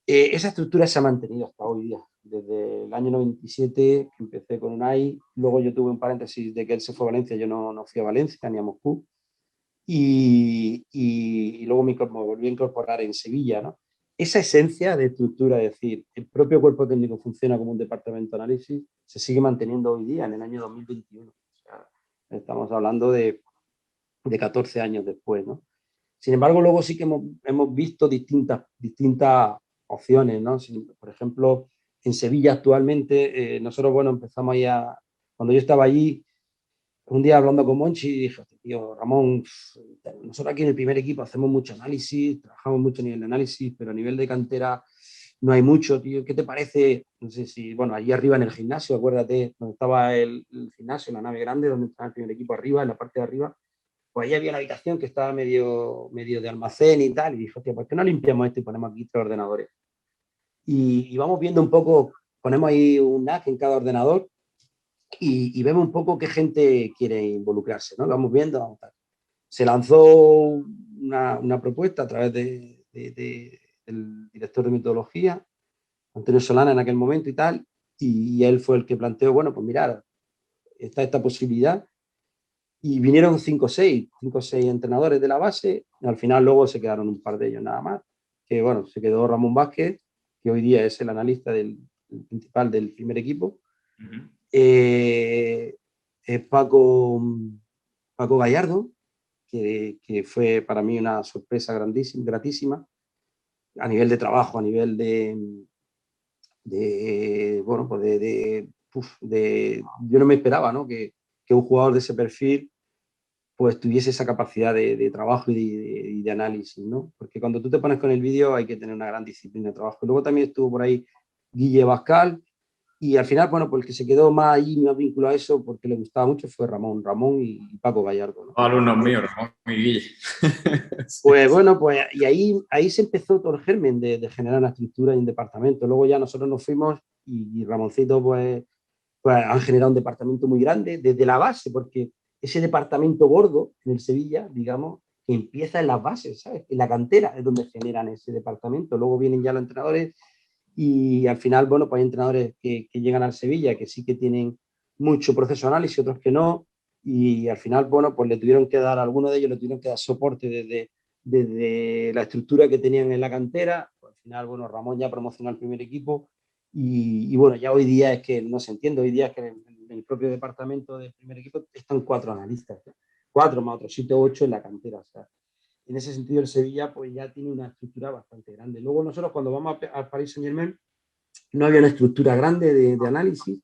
Esa estructura se ha mantenido hasta hoy día, desde el año 97 que empecé con UNAI, luego yo tuve un paréntesis de que él se fue a Valencia, yo no fui a Valencia ni a Moscú, y luego me volví a incorporar en Sevilla, ¿no? Esa esencia de estructura, es decir, el propio cuerpo técnico funciona como un departamento de análisis, se sigue manteniendo hoy día, en el año 2021. O sea, estamos hablando de 14 años después, ¿no? Sin embargo, luego sí que hemos visto distintas opciones, ¿no? Por ejemplo, en Sevilla actualmente, nosotros, bueno, empezamos ya, cuando yo estaba allí, un día hablando con Monchi, dije, tío, Ramón, nosotros aquí en el primer equipo hacemos mucho análisis, trabajamos mucho a nivel de análisis, pero a nivel de cantera no hay mucho, tío. ¿Qué te parece? No sé si, bueno, allí arriba en el gimnasio, acuérdate, donde estaba el gimnasio, la nave grande, donde estaba el primer equipo arriba, en la parte de arriba, pues ahí había una habitación que estaba medio de almacén y tal, y dije, hostia, ¿por qué no limpiamos esto y ponemos aquí 3 ordenadores? Y vamos viendo un poco, ponemos ahí un NAC en cada ordenador y vemos un poco qué gente quiere involucrarse, ¿no? Lo vamos viendo. Se lanzó una propuesta a través del director de metodología, Antonio Solana en aquel momento y tal, y él fue el que planteó, bueno, pues mirar, está esta posibilidad, y vinieron 5 o 6 entrenadores de la base, y al final luego se quedaron un par de ellos nada más, que bueno, se quedó Ramón Vázquez, que hoy día es el analista el principal del primer equipo, Ujú. Paco Gallardo, que fue para mí una sorpresa grandísima, gratísima, a nivel de trabajo, a nivel bueno, pues yo no me esperaba, ¿no? Que un jugador de ese perfil pues tuviese esa capacidad de trabajo y de análisis, ¿no? Porque cuando tú te pones con el vídeo hay que tener una gran disciplina de trabajo. Luego también estuvo por ahí Guille Bascal, y al final, bueno, pues el que se quedó más ahí, más vinculado a eso, porque le gustaba mucho, fue Ramón y Paco Gallardo, ¿no? Alumnos míos, Ramón y Guille. Sí. Pues bueno, pues y ahí se empezó todo el germen de generar una estructura y un departamento. Luego ya nosotros nos fuimos y Ramoncito pues han generado un departamento muy grande desde la base, porque ese departamento gordo en el Sevilla, digamos, que empieza en las bases, ¿sabes? En la cantera es donde generan ese departamento. Luego vienen ya los entrenadores y al final, bueno, pues hay entrenadores que llegan al Sevilla que sí que tienen mucho proceso de análisis, otros que no, y al final, bueno, pues le tuvieron que dar, a algunos de ellos le tuvieron que dar soporte desde la estructura que tenían en la cantera. Pues al final, bueno, Ramón ya promocionó al primer equipo y bueno, ya hoy día es que no se entiende, hoy día es que en el propio departamento del primer equipo están 4 analistas, ¿no? 4 más otros 7 o 8 en la cantera, o sea, en ese sentido el Sevilla pues ya tiene una estructura bastante grande. Luego nosotros cuando vamos al Paris Saint-Germain no había una estructura grande de análisis,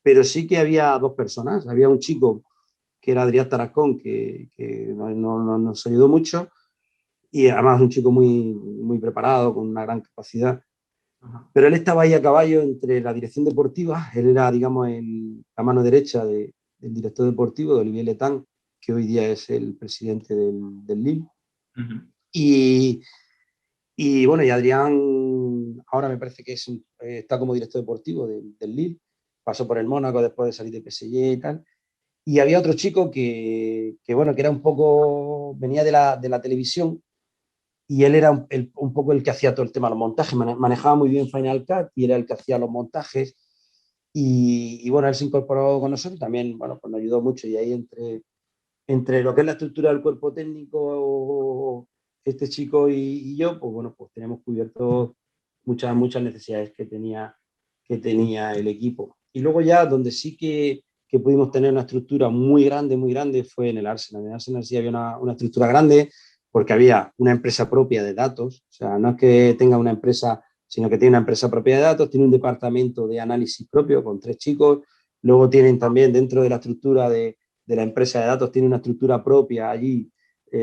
pero sí que había 2 personas. Había un chico que era Adrián Tarascón, que nos ayudó mucho, y además un chico muy preparado, con una gran capacidad. Pero él estaba ahí a caballo entre la dirección deportiva, él era, digamos, la mano derecha del director deportivo, de Olivier Letang, que hoy día es el presidente del Lille. Ujú. Y bueno, y Adrián ahora me parece que está como director deportivo del Lille, pasó por el Mónaco después de salir de PSG y tal. Y había otro chico bueno, que era un poco, venía de la televisión, y él era un poco el que hacía todo el tema de los montajes, manejaba muy bien Final Cut y era el que hacía los montajes. Y bueno, él se incorporó con nosotros también, bueno, pues nos ayudó mucho, y ahí entre lo que es la estructura del cuerpo técnico, este chico y yo, pues bueno, pues tenemos cubierto muchas necesidades que tenía el equipo. Y luego ya donde sí que pudimos tener una estructura muy grande fue en el Arsenal. En el Arsenal sí había una estructura grande porque había una empresa propia de datos, o sea, no es que tenga una empresa, sino que tiene una empresa propia de datos, tiene un departamento de análisis propio con 3 chicos, luego tienen también dentro de la estructura de la empresa de datos, tiene una estructura propia allí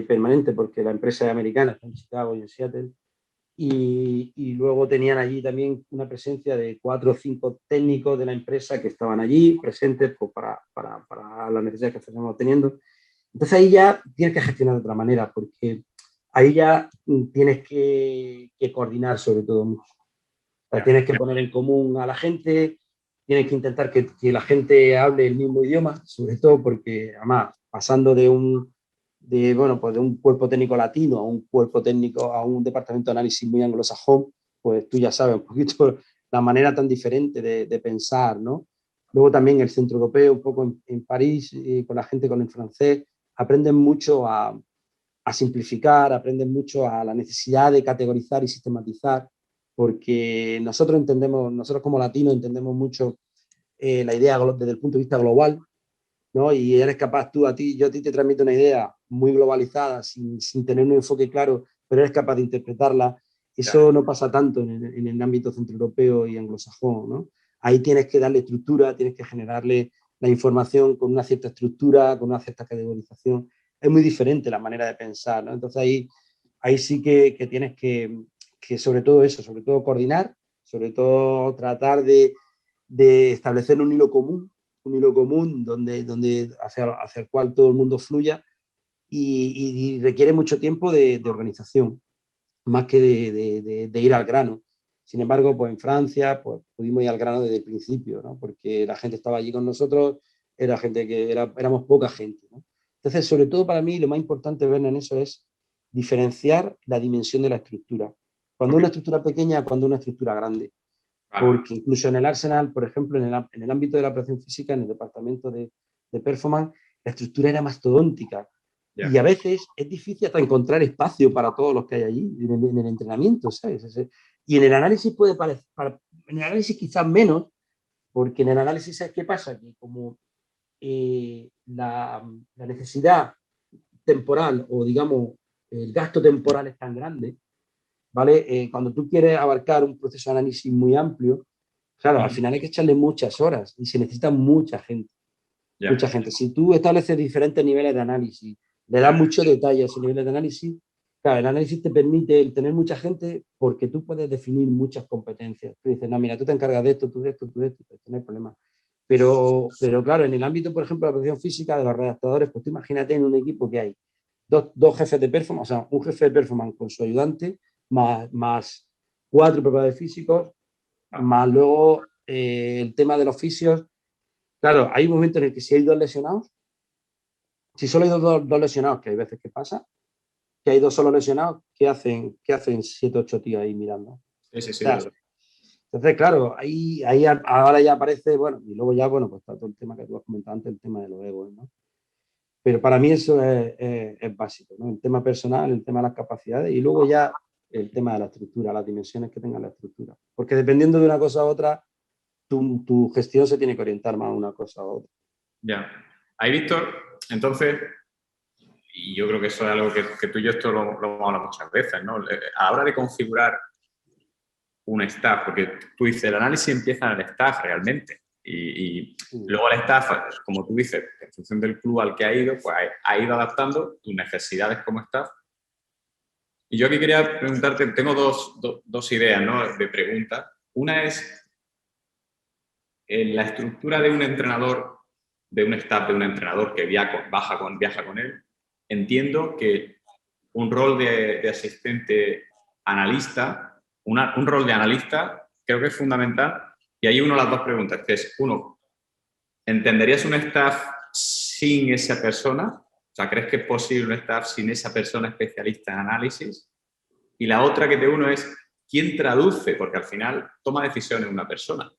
permanente, porque la empresa es americana, está en Chicago y en Seattle, y luego tenían allí también una presencia de 4 o 5 técnicos de la empresa que estaban allí presentes pues, para las necesidades que estábamos teniendo. Entonces ahí ya tienes que gestionar de otra manera, porque ahí ya tienes que coordinar sobre todo mucho. O sea, tienes que poner en común a la gente, tienes que intentar que la gente hable el mismo idioma, sobre todo porque, además, pasando bueno, pues de un cuerpo técnico latino a un cuerpo técnico, a un departamento de análisis muy anglosajón, pues tú ya sabes un poquito la manera tan diferente de pensar, ¿no? Luego también el centro europeo, un poco en París, con la gente con el francés, aprenden mucho a simplificar, aprenden mucho a la necesidad de categorizar y sistematizar, porque nosotros como latinos entendemos mucho la idea desde el punto de vista global, ¿no? Y eres capaz yo a ti te transmito una idea muy globalizada, sin tener un enfoque claro, pero eres capaz de interpretarla. Eso no pasa tanto en el ámbito centroeuropeo y anglosajón, ¿no? Ahí tienes que darle estructura, tienes que generarle la información con una cierta estructura, con una cierta categorización. Es muy diferente la manera de pensar, ¿no? Entonces ahí sí que tienes que sobre todo eso, sobre todo coordinar sobre todo tratar de establecer un hilo común donde hacia el cual todo el mundo fluya y requiere mucho tiempo de organización, más que de ir al grano. Sin embargo, pues en Francia pues, pudimos ir al grano desde el principio, ¿no? Porque la gente estaba allí con nosotros, era gente que éramos poca gente, ¿no? Entonces, sobre todo para mí, lo más importante ver en eso es diferenciar la dimensión de la estructura. Cuando una estructura pequeña, cuando una estructura grande. Porque incluso en el Arsenal, por ejemplo, en el ámbito de la operación física, en el departamento de performance, la estructura era mastodóntica. Y a veces es difícil hasta encontrar espacio para todos los que hay allí, en el entrenamiento, ¿sabes? Y en el análisis puede parecer, en el análisis quizás menos, porque en el análisis, ¿sabes qué pasa? Que como la necesidad temporal o, digamos, el gasto temporal es tan grande, ¿vale? Cuando tú quieres abarcar un proceso de análisis muy amplio, claro, al final hay que echarle muchas horas y se necesita mucha gente. Mucha gente. Si tú estableces diferentes niveles de análisis, le das mucho detalle a esos niveles de análisis, claro, el análisis te permite el tener mucha gente porque tú puedes definir muchas competencias. Tú dices, no, mira, tú te encargas de esto, tú de esto, tú de esto, pues no hay problema. Pero claro, en el ámbito, por ejemplo, de la operación física de los redactadores, pues tú imagínate en un equipo que hay dos jefes de performance, o sea, un jefe de performance con su ayudante, más 4 preparadores físicos, más luego el tema de los fisios. Claro, hay un momento en el que si hay 2 lesionados, si solo hay dos lesionados, que hay veces que pasa, que hay 2 solo lesionados, ¿qué hacen 7 o 8 tíos ahí mirando? Sí, O sea, entonces, claro, ahí ahora ya aparece, bueno, y luego ya, bueno, pues está todo el tema que tú has comentado antes, el tema de los egos, ¿no? Pero para mí eso es básico, ¿no? El tema personal, el tema de las capacidades y luego ya el tema de la estructura, las dimensiones que tenga la estructura. Porque dependiendo de una cosa u otra, tu gestión se tiene que orientar más a una cosa u otra. Ya. Ahí, Víctor, entonces, y yo creo que eso es algo que tú y yo esto lo hemos hablado muchas veces, ¿no? A la hora de configurar un staff, porque tú dices, el análisis empieza en el staff realmente. Y luego el staff, como tú dices, en función del club al que ha ido, pues ha ido adaptando tus necesidades como staff. Y yo aquí quería preguntarte, tengo dos ideas, ¿no?, de preguntas. Una es, en la estructura de un entrenador, de un staff de un entrenador que viaja con él, entiendo que un rol de asistente analista, un rol de analista creo que es fundamental. Y hay las dos preguntas, que es, uno, ¿entenderías un staff sin esa persona? O sea, ¿crees que es posible un staff sin esa persona especialista en análisis? Y la otra que te uno es, ¿quién traduce? Porque al final toma decisiones una persona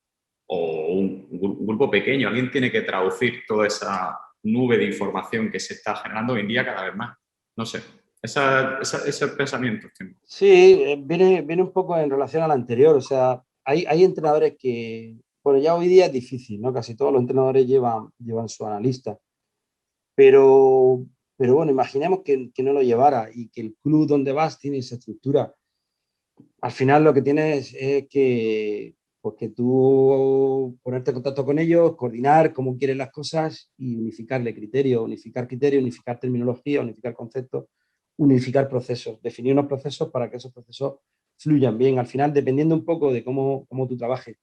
o un grupo pequeño. Alguien tiene que traducir toda esa nube de información que se está generando hoy en día cada vez más. No sé, ese pensamiento. Sí, viene un poco en relación al anterior. O sea, hay entrenadores que, bueno, ya hoy día es difícil, ¿no? Casi todos los entrenadores llevan su analista. Pero bueno, imaginemos que no lo llevara y que el club donde vas tiene esa estructura. Al final lo que tienes es que, pues que tú ponerte en contacto con ellos, coordinar cómo quieren las cosas y unificar criterios, unificar terminología, unificar conceptos, unificar procesos, definir unos procesos para que esos procesos fluyan bien. Al final, dependiendo un poco de cómo tú trabajes.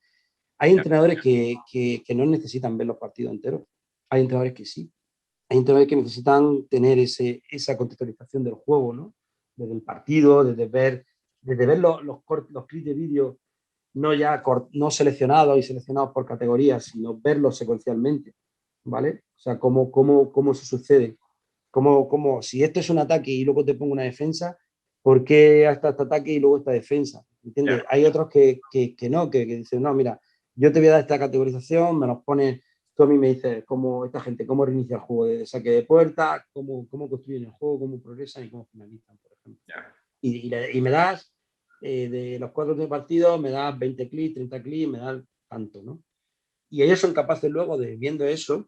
Hay entrenadores que no necesitan ver los partidos enteros. Hay entrenadores que sí. Hay entrenadores que necesitan tener esa contextualización del juego, ¿no? Desde el partido, desde ver los clips de vídeo no seleccionados y seleccionados por categorías, sino verlos secuencialmente, ¿vale? O sea, cómo se sucede. Si esto es un ataque y luego te pongo una defensa, ¿por qué hasta este ataque y luego esta defensa? ¿Entiendes? Hay otros que no, que dicen, no, mira, yo te voy a dar esta categorización, me los pones, tú a mí me dices cómo esta gente, cómo reinicia el juego de saque de puerta, cómo construyen el juego, cómo progresan y cómo finalizan, por ejemplo. Y me das, de los 4 de partido, me das 20 clics, 30 clics, me das tanto, ¿no? Y ellos son capaces luego de, viendo eso,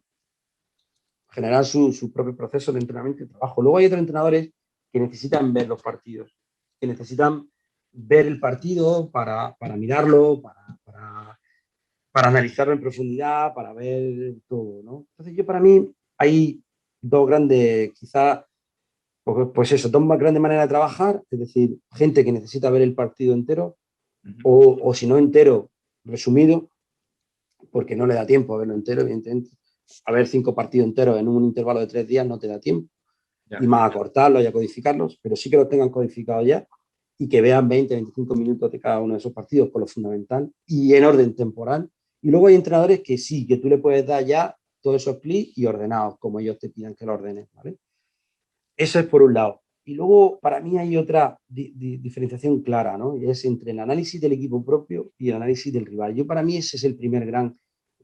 generar su propio proceso de entrenamiento y trabajo. Luego hay otros entrenadores que necesitan ver los partidos, que necesitan ver el partido para mirarlo, para analizarlo en profundidad, para ver todo, ¿no? Entonces, para mí hay dos grandes, quizás, pues eso, dos más grandes maneras de trabajar, es decir, gente que necesita ver el partido entero o si no entero, resumido, porque no le da tiempo a verlo entero, evidentemente. A ver 5 partidos enteros en un intervalo de 3 días no te da tiempo. Y más a cortarlos y a codificarlos, pero sí que los tengan codificados ya y que vean 20, 25 minutos de cada uno de esos partidos por lo fundamental y en orden temporal. Y luego hay entrenadores que sí, que tú le puedes dar ya todos esos clics y ordenados, como ellos te pidan que lo ordenes, ¿vale? Eso es por un lado. Y luego, para mí, hay otra diferenciación clara, ¿no? Y es entre el análisis del equipo propio y el análisis del rival. Yo, para mí, ese es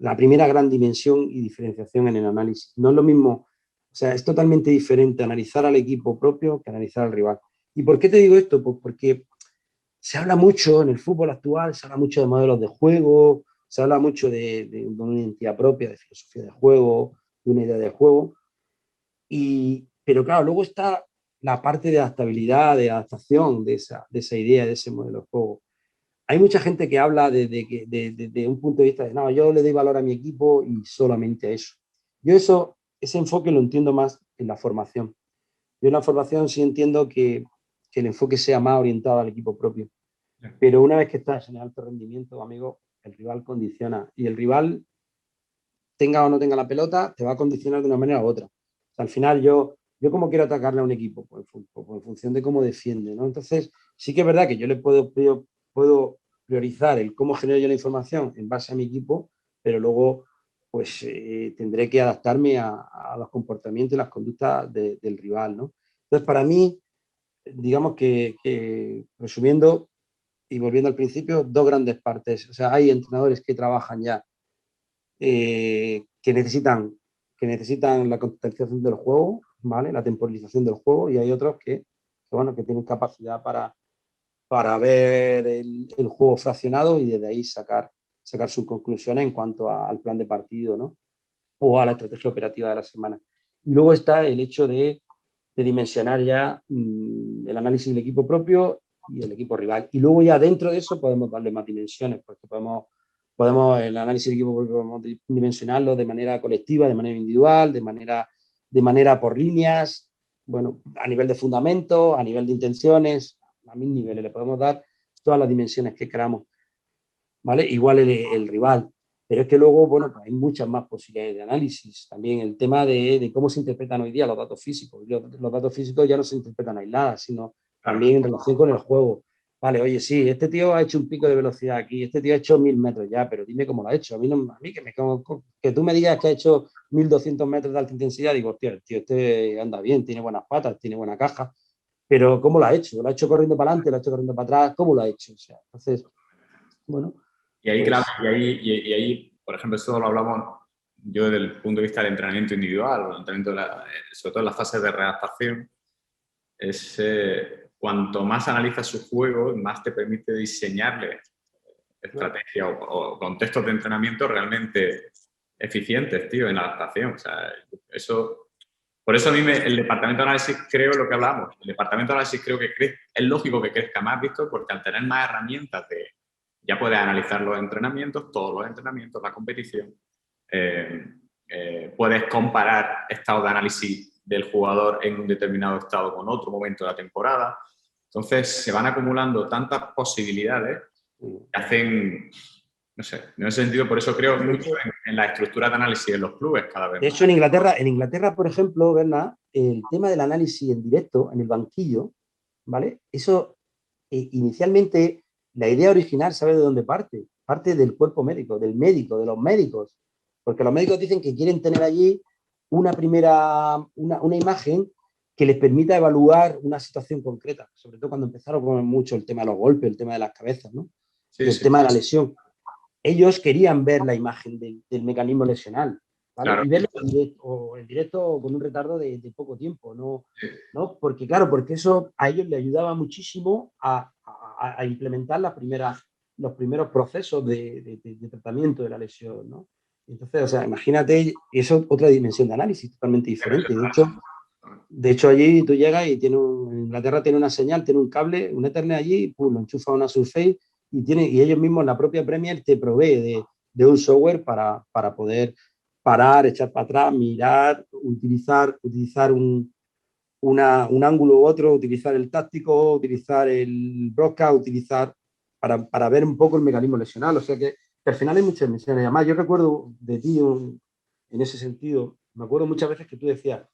la primera gran dimensión y diferenciación en el análisis. No es lo mismo, o sea, es totalmente diferente analizar al equipo propio que analizar al rival. ¿Y por qué te digo esto? Pues porque se habla mucho en el fútbol actual, se habla mucho de modelos de juego, se habla mucho de una identidad propia, de filosofía de juego, de una idea de juego. Pero claro, luego está la parte de adaptabilidad, de adaptación de esa idea, de ese modelo de juego. Hay mucha gente que habla de un punto de vista de, no, yo le doy valor a mi equipo y solamente a eso. Yo ese enfoque lo entiendo más en la formación. Yo en la formación sí entiendo que el enfoque sea más orientado al equipo propio. Pero una vez que estás en el alto rendimiento, amigo, el rival condiciona. Y el rival, tenga o no tenga la pelota, te va a condicionar de una manera u otra. O sea, al final yo cómo quiero atacarle a un equipo, pues en función de cómo defiende, ¿no? Entonces, sí que es verdad que yo le puedo priorizar el cómo genero yo la información en base a mi equipo, pero luego pues tendré que adaptarme a los comportamientos y las conductas del rival, ¿no? Entonces, para mí, digamos que resumiendo y volviendo al principio, dos grandes partes. O sea, hay entrenadores que trabajan ya que necesitan la contextualización del juego, ¿vale? La temporalización del juego, y hay otros bueno, que tienen capacidad para ver el juego fraccionado y desde ahí sacar sus conclusiones en cuanto al plan de partido, ¿no? O a la estrategia operativa de la semana. Y luego está el hecho de dimensionar ya el análisis del equipo propio y el equipo rival. Y luego ya dentro de eso podemos darle más dimensiones, porque podemos el análisis del equipo propio podemos dimensionarlo de manera colectiva, de manera individual, de manera por líneas, bueno, a nivel de fundamento, a nivel de intenciones, a mil niveles. Le podemos dar todas las dimensiones que queramos, ¿vale? Igual el rival. Pero es que luego, bueno, pues hay muchas más posibilidades de análisis. También el tema de cómo se interpretan hoy día los datos físicos. Los datos físicos ya no se interpretan aisladas, sino también en relación con el juego. Vale, oye, sí, este tío ha hecho un pico de velocidad aquí, este tío ha hecho 1000 metros ya, pero dime cómo lo ha hecho. A mí que tú me digas que ha hecho 1200 metros de alta intensidad, digo, hostia, el tío este anda bien, tiene buenas patas, tiene buena caja, pero ¿cómo lo ha hecho? ¿Lo ha hecho corriendo para adelante? ¿Lo ha hecho corriendo para atrás? ¿Cómo lo ha hecho? O sea, entonces, bueno. Y ahí, Pues, claro, y ahí, por ejemplo, esto lo hablamos yo desde el punto de vista del entrenamiento individual, o el entrenamiento sobre todo en las fases de readaptación, es cuanto más analizas su juego, más te permite diseñarle estrategias o contextos de entrenamiento realmente eficientes, tío, en la adaptación. O sea, eso... Por eso a mí el departamento de análisis, creo lo que hablamos, el departamento de análisis creo que es lógico que crezca más, Víctor, porque al tener más herramientas ya puedes analizar los entrenamientos, todos los entrenamientos, la competición, puedes comparar estados de análisis del jugador en un determinado estado con otro momento de la temporada. Entonces se van acumulando tantas posibilidades que hacen, no sé, en ese sentido, por eso creo mucho en la estructura de análisis de los clubes cada vez de más. hecho, en Inglaterra, por ejemplo, Berna, el tema del análisis en directo, en el banquillo, ¿vale? Eso, inicialmente, la idea original, ¿sabe de dónde parte? Parte del cuerpo médico, del médico, de los médicos. Porque los médicos dicen que quieren tener allí una imagen que les permita evaluar una situación concreta, sobre todo cuando empezaron con mucho el tema de los golpes, el tema de las cabezas, ¿no? Sí, Y el tema de la lesión. Ellos querían ver la imagen del mecanismo lesional, ¿vale? Claro. Y verlo en directo con un retardo de poco tiempo, ¿no? Porque, claro, porque eso a ellos les ayudaba muchísimo a implementar los primeros procesos de tratamiento de la lesión, ¿no? Entonces, o sea, imagínate, eso es otra dimensión de análisis totalmente diferente. De hecho allí tú llegas y en Inglaterra tiene una señal, tiene un cable, un Ethernet allí, pum, lo enchufa a una Surface y ellos mismos, la propia Premier, te provee de un software para poder parar, echar para atrás, mirar, utilizar un ángulo u otro, utilizar el táctico, utilizar el broadcast, utilizar para ver un poco el mecanismo lesional. O sea que al final hay muchas dimensiones. Además, yo recuerdo de ti en ese sentido, me acuerdo muchas veces que tú decías,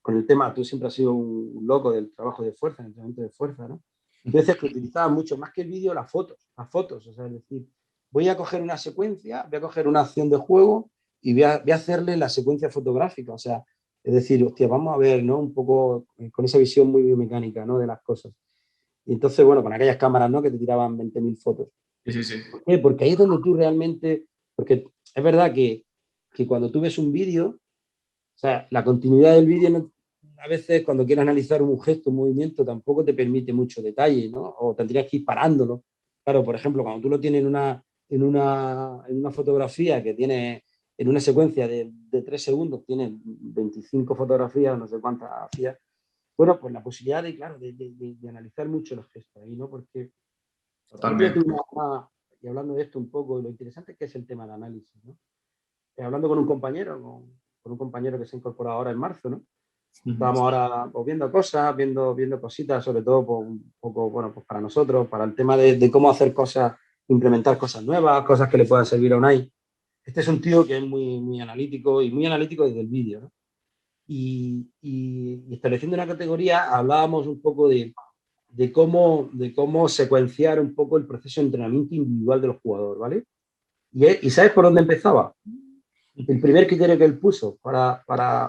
con el tema, tú siempre has sido un loco del trabajo de fuerza, el entrenamiento de fuerza, ¿no? Y tú decías que utilizabas mucho más que el vídeo las fotos, o sea, es decir, voy a coger una secuencia, voy a coger una acción de juego y voy a hacerle la secuencia fotográfica, o sea, es decir, hostia, vamos a ver, ¿no? Un poco con esa visión muy biomecánica, ¿no? De las cosas. Y entonces, bueno, con aquellas cámaras, ¿no? Que te tiraban 20.000 fotos. Sí, sí, sí. ¿Por qué? Porque ahí es donde tú realmente, porque es verdad que cuando tú ves un vídeo, o sea, la continuidad del vídeo a veces cuando quieres analizar un gesto, un movimiento, tampoco te permite mucho detalle, ¿no? O tendrías que ir parándolo. Claro, por ejemplo, cuando tú lo tienes en una fotografía que tiene, en una secuencia de 3 segundos, tienes 25 fotografías, no sé cuántas hacías, bueno, pues la posibilidad de, claro, de analizar mucho los gestos ahí, ¿no? Porque el otro día Totalmente. y hablando de esto un poco, lo interesante es que es el tema del análisis, ¿no? Hablando con un compañero, con un compañero que se ha incorporado ahora en marzo, ¿no? Estábamos ahora pues, viendo cosas, viendo cositas, sobre todo pues, un poco, bueno, pues para nosotros, para el tema de cómo hacer cosas, implementar cosas nuevas, cosas que le puedan servir a Unai. Este es un tío que es muy analítico y muy analítico desde el vídeo, ¿no? Y estableciendo una categoría, hablábamos un poco de cómo secuenciar un poco el proceso de entrenamiento individual de los jugadores, ¿vale? ¿Y sabes por dónde empezaba? El primer criterio que él puso para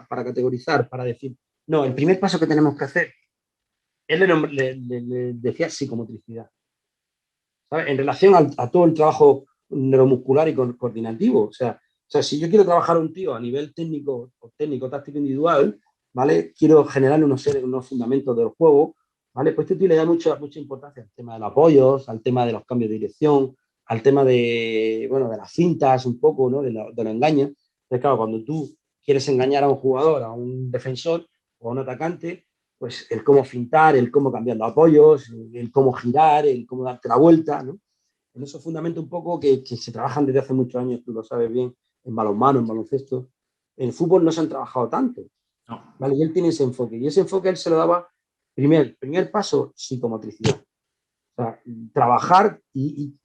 categorizar, para decir, no, el primer paso que tenemos que hacer, él le decía psicomotricidad, ¿sabes? En relación a todo el trabajo neuromuscular y coordinativo. O sea, si yo quiero trabajar a un tío a nivel técnico, táctico individual, ¿vale? Quiero generarle unos fundamentos del juego, ¿vale? Pues este tío le da mucha importancia al tema de los apoyos, al tema de los cambios de dirección, al tema bueno, de las cintas un poco, ¿no? De los engaños. Entonces, claro, cuando tú quieres engañar a un jugador, a un defensor o a un atacante, pues el cómo fintar, el cómo cambiar los apoyos, el cómo girar, el cómo darte la vuelta, ¿no? En esos fundamentos un poco que se trabajan desde hace muchos años, tú lo sabes bien, en balonmano, en baloncesto. En fútbol no se han trabajado tanto, No, ¿vale? Y él tiene ese enfoque. Y ese enfoque él se lo daba, primer paso, psicomotricidad. O sea, trabajar y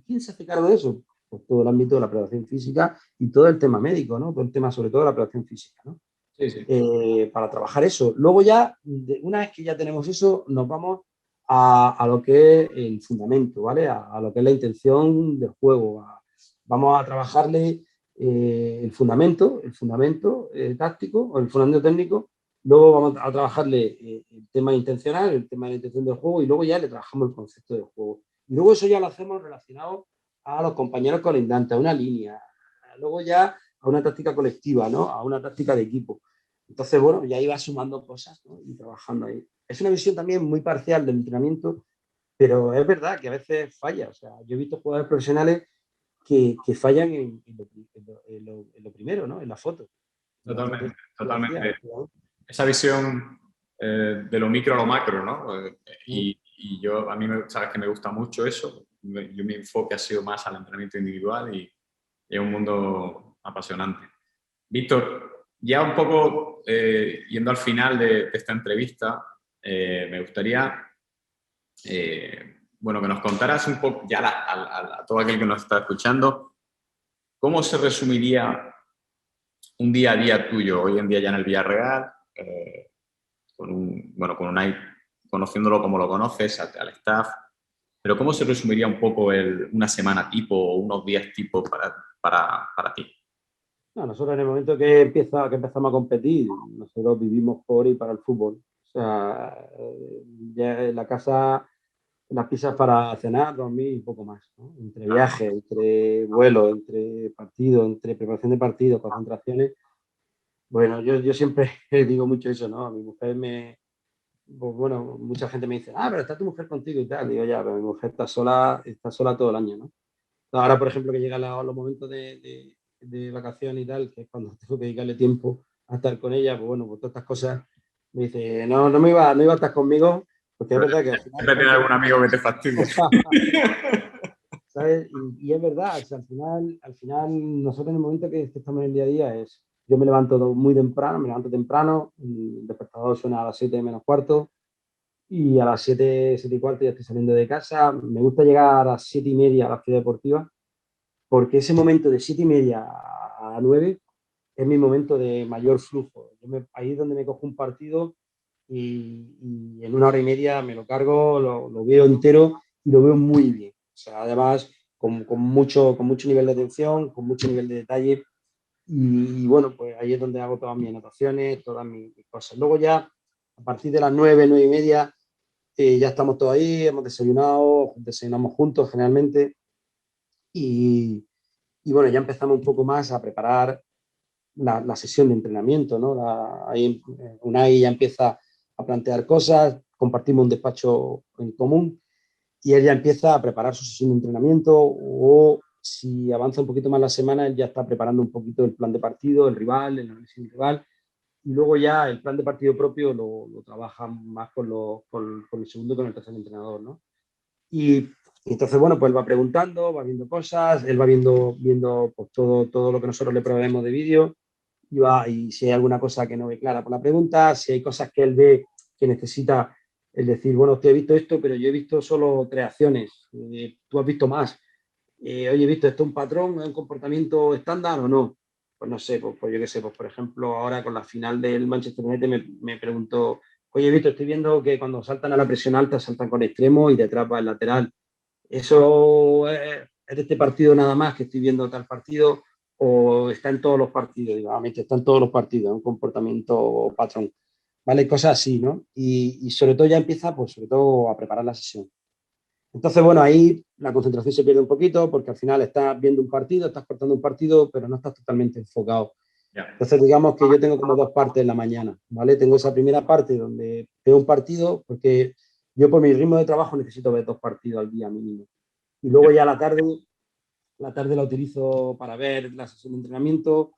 ¿quién se hace cargo de eso? Pues todo el ámbito de la preparación física y todo el tema médico, ¿no? Todo el tema sobre todo de la preparación física, ¿no? sí, sí. Para trabajar eso. Luego ya, una vez que ya tenemos eso, nos vamos a lo que es el fundamento, ¿vale? A lo que es la intención del juego. Vamos a trabajarle el fundamento táctico o el fundamento técnico. Luego vamos a trabajarle el tema intencional, el tema de la intención del juego y luego ya le trabajamos el concepto del juego. Y luego eso ya lo hacemos relacionado a los compañeros colindantes, a una línea. Luego ya a una táctica colectiva, ¿no? A una táctica de equipo. Entonces, bueno, ya iba sumando cosas, ¿no? Y trabajando ahí. Es una visión también muy parcial del entrenamiento, pero es verdad que a veces falla. O sea, yo he visto jugadores profesionales que fallan en lo primero, ¿no? En la foto. En la foto Totalmente, fotografía, totalmente. Esa visión de lo micro a lo macro, ¿no? Y a mí, sabes que me gusta mucho eso. Mi enfoque ha sido más al entrenamiento individual y es un mundo apasionante. Víctor, ya un poco yendo al final de esta entrevista, me gustaría bueno, que nos contaras un poco, ya a todo aquel que nos está escuchando, ¿cómo se resumiría un día a día tuyo hoy en día ya en el Villarreal? Bueno, con Unai, conociéndolo como lo conoces, al staff, pero ¿cómo se resumiría un poco una semana tipo o unos días tipo para ti? No, nosotros en el momento que empezamos a competir, nosotros vivimos por y para el fútbol. O sea, ya en la casa, las pizzas para cenar, dormir y poco más, ¿no? Entre viajes, entre vuelos, entre partidos, entre preparación de partidos, concentraciones. Bueno, yo siempre digo mucho eso, ¿no? A mi mujer pues bueno, mucha gente me dice, pero está tu mujer contigo y tal. Digo, ya, pero mi mujer está sola todo el año, ¿no? Ahora, por ejemplo, que llegan los momentos de vacación y tal, que es cuando tengo que dedicarle tiempo a estar con ella, pues bueno, pues todas estas cosas, me dice, no iba a estar conmigo, porque es Pero verdad que al final siempre tienes algún amigo que te fastidia. ¿sabes? Y es verdad, o sea, al final, nosotros en el momento que estamos en el día a día yo me levanto muy temprano, me levanto temprano, el despertador suena a las 7 menos cuarto, y a las 7, 7:15 ya estoy saliendo de casa. Me gusta llegar a las 7:30 a la ciudad deportiva, porque ese momento de 7:30 a 9 es mi momento de mayor flujo. Ahí es donde me cojo un partido y en 1 hora y media me lo cargo, lo veo entero y lo veo muy bien. O sea, además, con mucho nivel de atención, con mucho nivel de detalle. Y bueno, pues ahí es donde hago todas mis anotaciones, todas mis cosas. Luego ya, a partir de las 9, 9:30, ya estamos todos ahí, hemos desayunado, desayunamos juntos generalmente. Y bueno, ya empezamos un poco más a preparar la sesión de entrenamiento, ¿no? Ahí Unai ya empieza a plantear cosas, compartimos un despacho en común y él ya empieza a preparar su sesión de entrenamiento, o si avanza un poquito más la semana, él ya está preparando un poquito el plan de partido, el rival, el análisis del rival, y luego ya el plan de partido propio lo trabaja más con el segundo y con el tercer entrenador, ¿no? Y entonces, bueno, pues él va preguntando, va viendo cosas, él va viendo pues, todo lo que nosotros le proveemos de vídeo, y si hay alguna cosa que no ve clara por la pregunta, si hay cosas que él ve que necesita, es decir, bueno, usted ha visto esto, pero yo he visto solo 3 acciones, tú has visto más. Oye, he visto esto, un patrón, un comportamiento estándar o no. Pues no sé, pues yo qué sé, pues por ejemplo, ahora con la final del Manchester United me preguntó, oye, he visto, estoy viendo que cuando saltan a la presión alta saltan con extremo y detrás va el lateral. ¿Eso es de este partido nada más, que estoy viendo tal partido, o está en todos los partidos? Digamos, está en todos los partidos, un comportamiento patrón. ¿Vale? Cosas así, ¿no? Y sobre todo ya empieza, pues sobre todo a preparar la sesión. Entonces, bueno, ahí la concentración se pierde un poquito, porque al final estás viendo un partido, estás cortando un partido, pero no estás totalmente enfocado. Ya. Entonces, digamos que yo tengo como 2 partes en la mañana, ¿vale? Tengo esa primera parte donde veo un partido, porque yo por mi ritmo de trabajo necesito ver 2 partidos al día mínimo. Y luego ya la tarde la utilizo para ver la sesión de entrenamiento,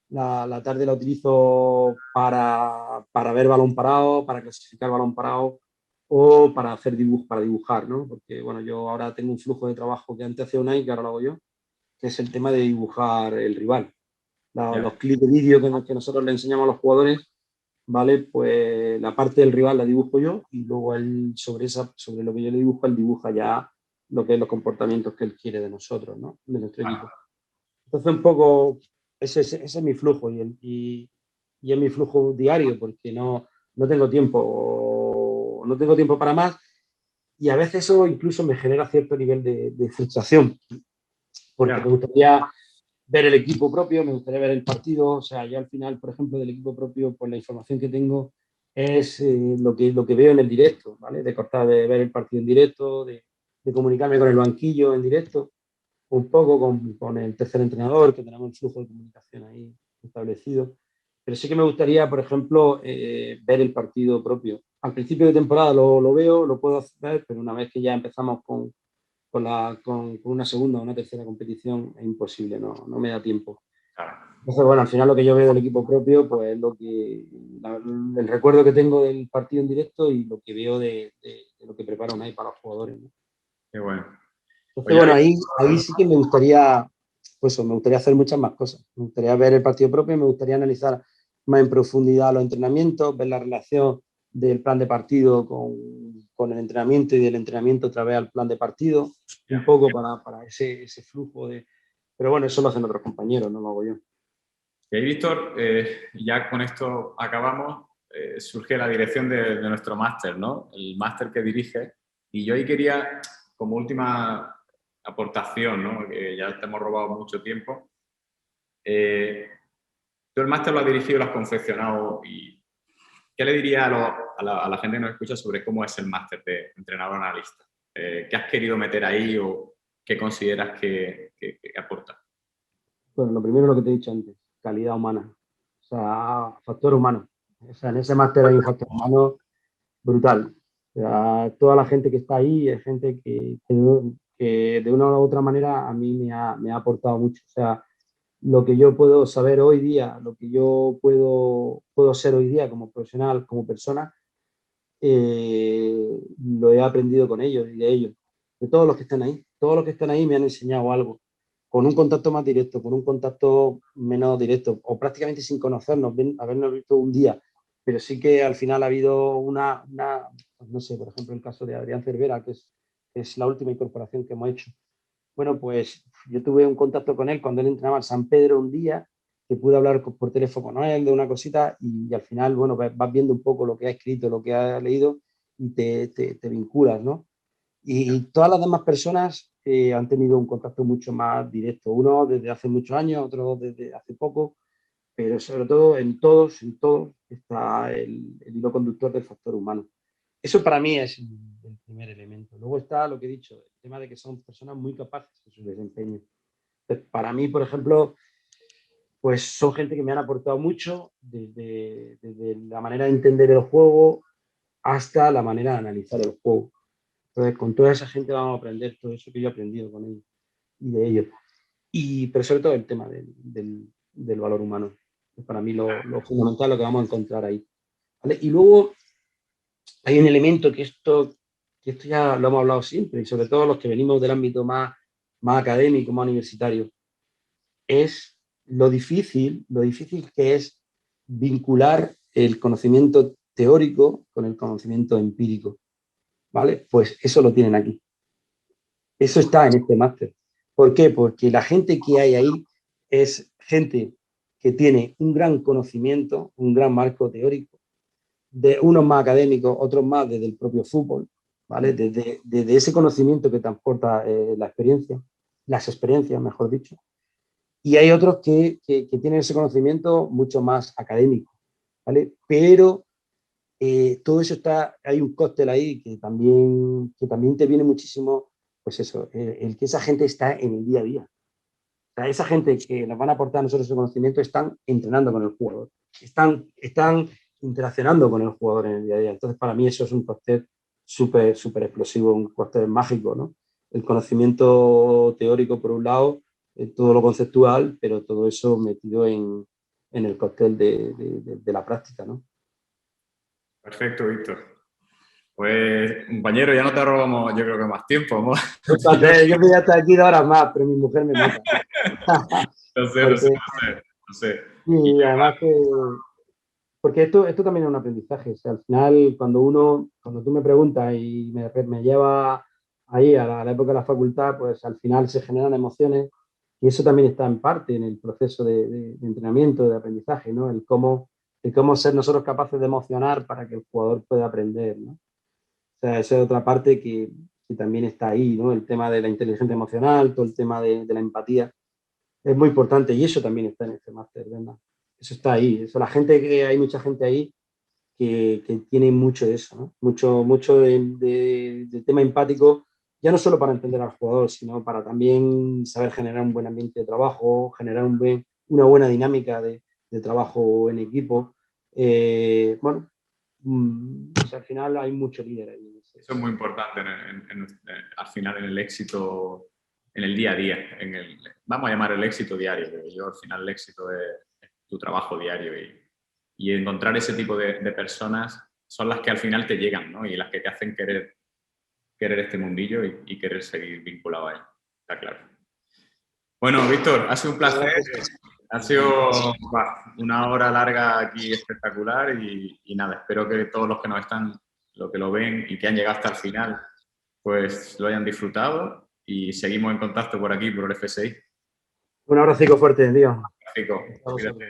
la tarde la utilizo para ver balón parado, para clasificar balón parado, o para hacer para dibujar, ¿no? Porque, bueno, yo ahora tengo un flujo de trabajo que antes hacía Unai, que ahora lo hago yo, que es el tema de dibujar el rival. Los clips de vídeo que nosotros le enseñamos a los jugadores, ¿vale? Pues la parte del rival la dibujo yo, y luego él sobre lo que yo le dibujo, él dibuja ya lo que es los comportamientos que él quiere de nosotros, ¿no? De nuestro equipo. Entonces, un poco, ese es mi flujo, y es mi flujo diario, porque no tengo tiempo para más, y a veces eso incluso me genera cierto nivel de frustración, porque me gustaría ver el equipo propio, me gustaría ver el partido. O sea, yo al final, por ejemplo, del equipo propio, pues la información que tengo es lo que veo en el directo, ¿vale? De ver el partido en directo, de comunicarme con el banquillo en directo, un poco con el tercer entrenador, que tenemos el flujo de comunicación ahí establecido. Pero sí que me gustaría, por ejemplo, ver el partido propio. Al principio de temporada lo veo, lo puedo hacer, pero una vez que ya empezamos con una segunda o una tercera competición, es imposible, no me da tiempo. Entonces, bueno, al final lo que yo veo del equipo propio, pues es el recuerdo que tengo del partido en directo, y lo que veo de lo que preparan ahí para los jugadores, ¿no? Qué bueno. Entonces, bueno, ahí sí que me gustaría hacer muchas más cosas. Me gustaría ver el partido propio, me gustaría analizar más en profundidad los entrenamientos, ver la relación del plan de partido con el entrenamiento, y del entrenamiento otra vez al plan de partido, un poco para ese flujo de... Pero bueno, eso lo hacen otros compañeros, no lo hago yo. Y ahí, Víctor, ya con esto acabamos, surge la dirección de nuestro máster, ¿no? El máster que dirige. Y yo ahí quería, como última aportación, ¿no? Que ya te hemos robado mucho tiempo. Tú el máster lo has dirigido, lo has confeccionado. ¿Y qué le dirías a la gente que nos escucha sobre cómo es el máster de entrenador analista? ¿Qué has querido meter ahí o qué consideras que aporta? Bueno, lo primero, lo que te he dicho antes, calidad humana. O sea, factor humano. O sea, en ese máster hay un factor humano brutal. O sea, toda la gente que está ahí es gente que de una u otra manera a mí me ha aportado mucho. O sea, lo que yo puedo saber hoy día, lo que yo puedo ser hoy día como profesional, como persona, lo he aprendido con ellos y de ellos, de todos los que están ahí. Todos los que están ahí me han enseñado algo, con un contacto más directo, con un contacto menos directo, o prácticamente sin conocernos, habernos visto un día pero sí que al final ha habido no sé, por ejemplo, el caso de Adrián Cervera, que es la última incorporación que hemos hecho. Bueno, pues yo tuve un contacto con él cuando él entrenaba en San Pedro un día, que pude hablar por teléfono con él de una cosita y al final, bueno, vas viendo un poco lo que ha escrito, lo que ha leído y te vinculas, ¿no? Y todas las demás personas han tenido un contacto mucho más directo, uno desde hace muchos años, otro desde hace poco, pero sobre todo en todos está el hilo conductor del factor humano. Eso para mí es el primer elemento. Luego está lo que he dicho, el tema de que son personas muy capaces de su desempeño. Entonces, para mí, por ejemplo, pues son gente que me han aportado mucho desde la manera de entender el juego hasta la manera de analizar el juego. Entonces, con toda esa gente vamos a aprender todo eso que yo he aprendido con ellos y de ellos. Pero sobre todo el tema del valor humano. Es para mí lo fundamental, lo que vamos a encontrar ahí. ¿Vale? Y luego hay un elemento que esto ya lo hemos hablado siempre, y sobre todo los que venimos del ámbito más académico, más universitario, es lo difícil que es vincular el conocimiento teórico con el conocimiento empírico. ¿Vale? Pues eso lo tienen aquí. Eso está en este máster. ¿Por qué? Porque la gente que hay ahí es gente que tiene un gran conocimiento, un gran marco teórico, de unos más académicos, otros más desde el propio fútbol, ¿vale? Desde ese conocimiento que transporta la experiencia, las experiencias, mejor dicho. Y hay otros que tienen ese conocimiento mucho más académico, ¿vale? Pero todo eso está, hay un cóctel ahí que también te viene muchísimo, pues eso, el que esa gente está en el día a día. O sea, esa gente que nos van a aportar a nosotros ese conocimiento están entrenando con el jugador, están interaccionando con el jugador en el día a día. Entonces, para mí eso es un cóctel súper explosivo, un cóctel mágico, ¿no? El conocimiento teórico, por un lado, todo lo conceptual, pero todo eso metido en el cóctel de la práctica, ¿no? Perfecto, Víctor. Pues, compañero, ya no te robamos, yo creo que más tiempo, ¿no? Yo podría estar aquí 2 horas más, pero mi mujer me mata. No sé, no sé, Porque, no sé, no sé. Y y además que porque esto también es un aprendizaje. O sea, al final, cuando tú me preguntas y me lleva ahí a la época de la facultad, pues al final se generan emociones y eso también está en parte en el proceso de entrenamiento, de aprendizaje, ¿no? El cómo ser nosotros capaces de emocionar para que el jugador pueda aprender, ¿no? O sea, esa es otra parte que también está ahí, ¿no? El tema de la inteligencia emocional, todo el tema de la empatía es muy importante y eso también está en este máster, ¿verdad? Eso está ahí. Eso, hay mucha gente ahí que tiene mucho de eso, ¿no? Mucho de tema empático, ya no solo para entender al jugador, sino para también saber generar un buen ambiente de trabajo, generar una buena dinámica de trabajo en equipo. Bueno, pues al final hay mucho líder ahí. eso es muy importante al final en el éxito, en el día a día. Vamos a llamar el éxito diario, porque yo al final el éxito es tu trabajo diario y encontrar ese tipo de personas son las que al final te llegan, ¿no? Y las que te hacen querer este mundillo y querer seguir vinculado a él. Está claro. Bueno, Víctor, ha sido un placer. Ha sido una hora larga aquí espectacular y nada, espero que todos los que nos están, los que lo ven y que han llegado hasta el final, pues lo hayan disfrutado y seguimos en contacto por aquí, por el FSI. Un abrazo fuerte, tío. Gráfico. Hasta vosotros.